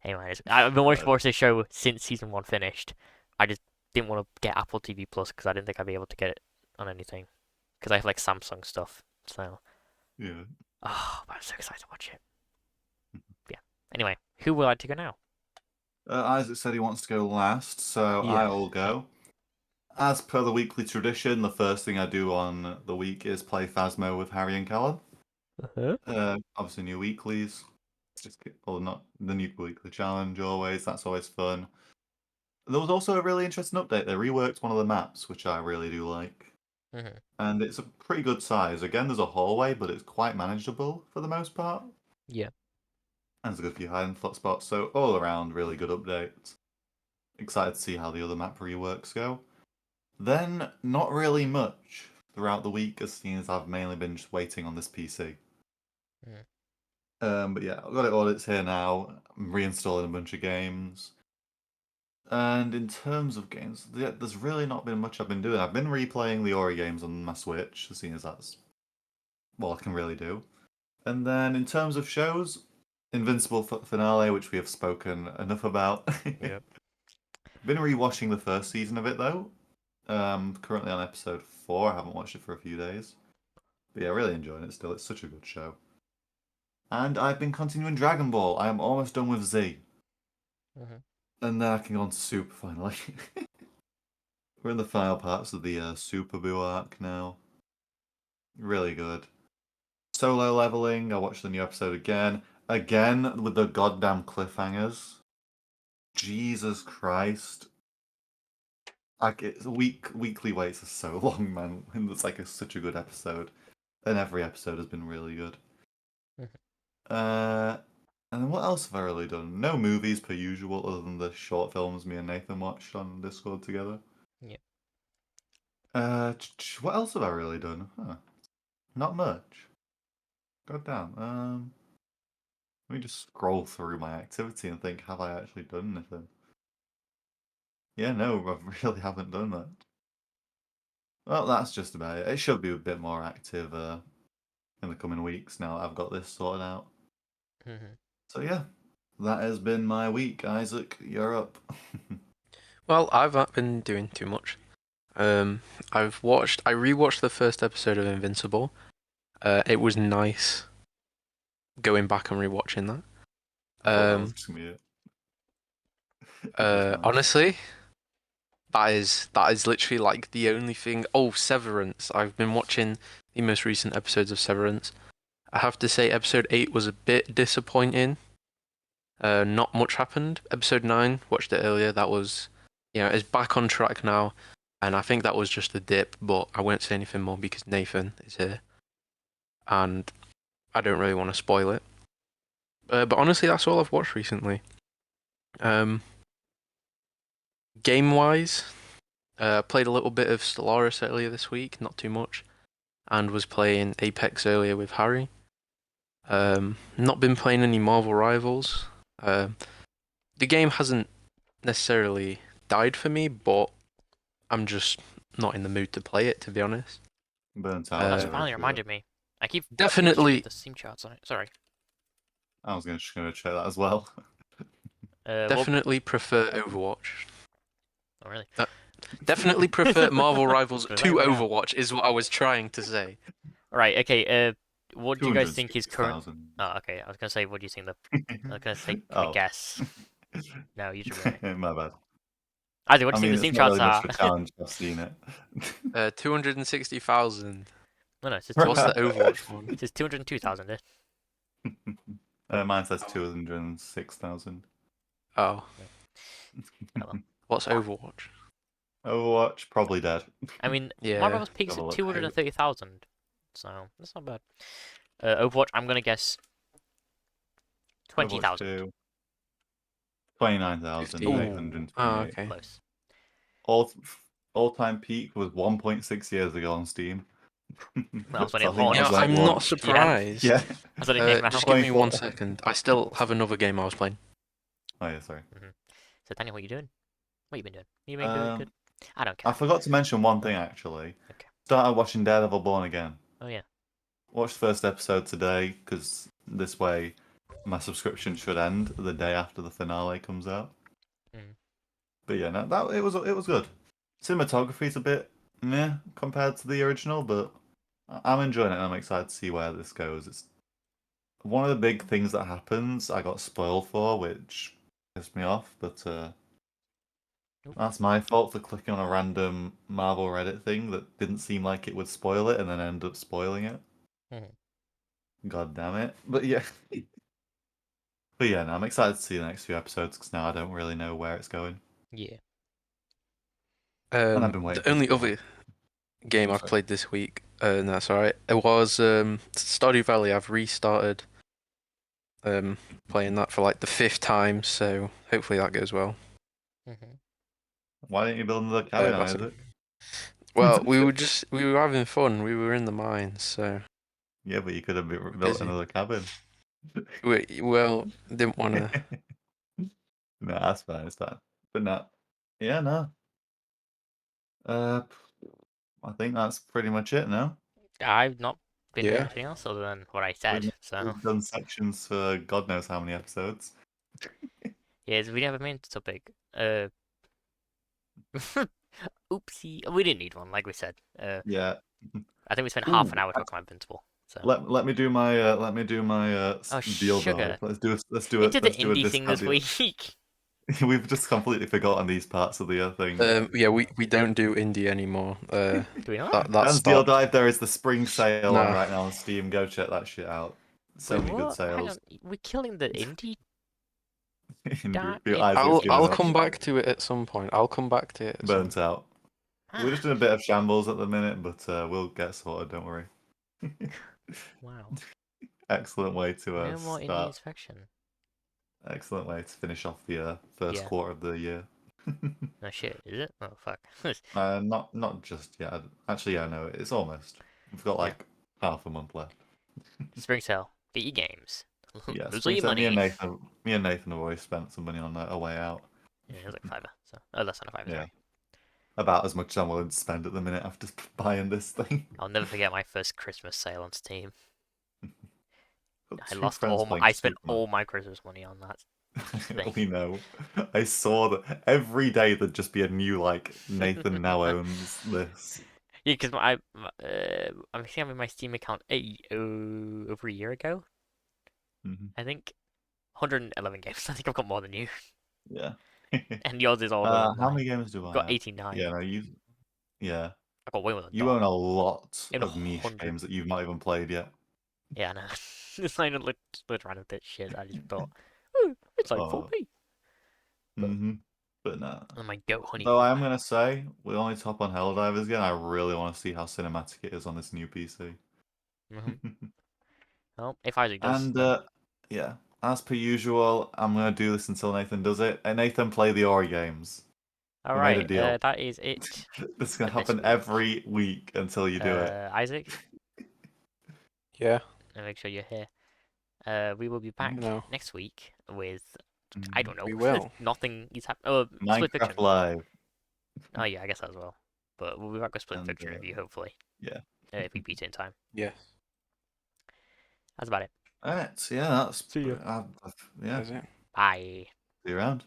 Anyways, I've been wanting to Uh, watch this show since season 1 finished. I just didn't want to get Apple TV Plus because I didn't think I'd be able to get it on anything. Because I have like Samsung stuff. So, yeah. but I'm so excited to watch it. Yeah. Anyway, who would like to go now? Isaac said he wants to go last, so Yeah. I'll go. As per the weekly tradition, the first thing I do on the week is play Phasmo with Harry and Callum. Uh-huh. Obviously, new weeklies. Well, not the new weekly challenge always. That's always fun. There was also a really interesting update. They reworked one of the maps, which I really do like. Mm-hmm. And it's a pretty good size. Again, there's a hallway, but it's quite manageable for the most part. Yeah. And there's a good few hiding spots. So all around, really good update. Excited to see how the other map reworks go. Then, not really much throughout the week, as seen as I've mainly been just waiting on this PC. Mm. But yeah, I've got it all. It's here now. I'm reinstalling a bunch of games. And in terms of games, there's really not been much I've been doing. I've been replaying the Ori games on my Switch, seeing as that's all I can really do. And then in terms of shows, Invincible finale, which we have spoken enough about. Yep. Been rewatching the first season of it though. Currently on episode 4. I haven't watched it for a few days. But yeah, really enjoying it still. It's such a good show. And I've been continuing Dragon Ball. I am almost done with Z. Mm-hmm. And then I can go on to Super finally. We're in the final parts of the Super Buu arc now. Really good. Solo leveling. I watched the new episode again. Again with the goddamn cliffhangers. Jesus Christ. Like it's weekly waits are so long, man. And it's like such a good episode. And every episode has been really good. Mhm. And then what else have I really done? No movies per usual, other than the short films me and Nathan watched on Discord together. Yeah. What else have I really done? Huh. Not much. God damn. Let me just scroll through my activity and think, have I actually done anything? Yeah, no, I really haven't done that. Well, that's just about it. It should be a bit more active in the coming weeks now that I've got this sorted out. Mm-hmm. So yeah, that has been my week. Isaac, you're up. Well, I've not been doing too much. I rewatched the first episode of Invincible. It was nice going back and rewatching that. I thought that was just gonna be it. It was nice. Honestly, that is literally like the only thing. Oh, Severance. I've been watching the most recent episodes of Severance. I have to say, episode 8 was a bit disappointing. Not much happened. Episode 9, watched it earlier. That was, it's back on track now, and I think that was just a dip. But I won't say anything more because Nathan is here, and I don't really want to spoil it. But honestly, that's all I've watched recently. Game wise, played a little bit of Stellaris earlier this week, not too much. and was playing Apex earlier with Harry. Not been playing any Marvel Rivals. The game hasn't necessarily died for me, but I'm just not in the mood to play it, to be honest. Burnt Oh, out. that's Uh, finally reminded me. I keep Definitely, with the Steam charts on it. Sorry. I was just gonna check that as well. Well, definitely prefer Overwatch. oh really? Definitely prefer Marvel Rivals So there to we are. Overwatch, is what I was trying to say. Right. Okay. What do you guys think is current? 206,000. Oh, okay. I was gonna say, what do you think the? I was gonna take a Oh. guess. No, you should be right. My bad. Isaac, what I do you think mean, the it's Steam not charts really much are? of a challenge. I've seen it. 260,000. No, it says What's the 200. Overwatch one? It says 202,000. Mine says 206,000. Oh, Hello. what's Overwatch? Overwatch, probably dead. I mean, Yeah. Marvel's peaks Have a at look. 230,000, so that's not bad. Overwatch, I'm gonna guess Overwatch 20,000. 2, 15. Oh, 29,828. okay. Close. All-time peak was 1.6 years ago on Steam. Well, it's only So I think that Yeah, was like I'm one. not Yeah, surprised. Yeah. that's only came Just out. give me 1 24. second. I still have another game I was playing. Oh yeah, sorry. So, Daniel, what you doing? What you been doing? You been doing good? I don't I care. forgot to mention one thing actually. Okay. Started watching Daredevil Born Again. Oh yeah. Watched the first episode today because this way my subscription should end the day after the finale comes out. Mm. But yeah, no, that it was good. Cinematography's a bit meh compared to the original, but I'm enjoying it and I'm excited to see where this goes. It's one of the big things that happens I got spoiled for, which pissed me off, but that's my fault for clicking on a random Marvel Reddit thing that didn't seem like it would spoil it and then end up spoiling it. Mhm. God damn it. But yeah. But yeah, no, I'm excited to see the next few episodes because now I don't really know where it's going. Yeah. And I've been waiting The for it only to come other out. game I've Sorry. played this week, no, that's alright. It was Stardew Valley. I've restarted playing that for like the 5th time, so hopefully that goes well. Mm-hmm. Why didn't you build another cabin, That's it. Isaac? Well, we were having fun. We were in the mines, so Yeah, but you could have built busy. another cabin. Well, didn't want to. No, that's fine, it's fine. But no. Yeah, no. I think that's pretty much it now. I've not been doing Yeah. anything else other than what I said. So We've done sections for God knows how many episodes. yeah, we have a main topic. Oopsie, we didn't need one, like we said. Yeah. I think we spent half Ooh, an hour talking about Invincible. So let me do my oh deal sugar, dive. Let's do you it. did the Let's do a indie thing discount this deal. week. We've just completely forgotten these parts of the thing. Yeah, we don't do indie anymore. Do we not? That And deal stopped. dive, there is the spring sale on Nah. right now on Steam. Go check that shit out. So Wait, many good what? Hang sales. on, we're killing the indie. Isaac's giving I'll up. come back to it at some point. I'll come back to it at some Burnt out. We're Ah, just in a bit of shambles at the minute, but we'll get sorted. Don't worry. wow. Excellent way to No more indie start. inspection. Excellent way to finish off the first Yeah. quarter of the year. No shit, is it? Oh fuck. Not just yet. Actually, yeah, no, it's almost. We've got Yeah. like half a month left. Spring sale. Get your games. Yeah, Lose all spring your sale. money. Me and Nathan have always spent some money on a way out. Yeah, it was like fiver. So oh, less than a fiver. Yeah, Sorry. about as much as I'm willing to spend at the minute after buying this thing. I'll never forget my first Christmas sale on Steam. Got I two lost friends all my. playing I spent Superman. all my Christmas money on that thing. We know. I saw that every day there'd just be a new like Nathan now owns this. Yeah, because I think I'm in my Steam account over a year ago. I think 111 games. I think I've got more than you, Yeah. and yours is older than How mine. many games do I've I got have? 89. Yeah, no, yeah. I've got way more than You own Dom. a lot In of niche 100. games that you've not even played yet. Yeah, no. This line looked random bit shit. I just thought, oh, it's like Oh. 4p. But no. And my goat Though honeybee. I am gonna say, we only top on Helldivers again. I really want to see how cinematic it is on this new PC. Well, if Isaac does, And then yeah, as per usual, I'm gonna do this until Nathan does it. And Nathan, play the Ori games. We made a alright. deal. That is it This is for gonna this happen week. every week until you do it. Isaac, Yeah. and make sure you're here. We will be back No. next week with I don't know. We will. Nothing is happening. Oh, Split Minecraft Fiction. Live. Oh yeah, I guess as well. But we'll be back with Split And Fiction review hopefully. yeah. If we beat it in time. Yes. That's about it. Alright, so yeah, that's See ya. yeah. That's it. Bye. See you around.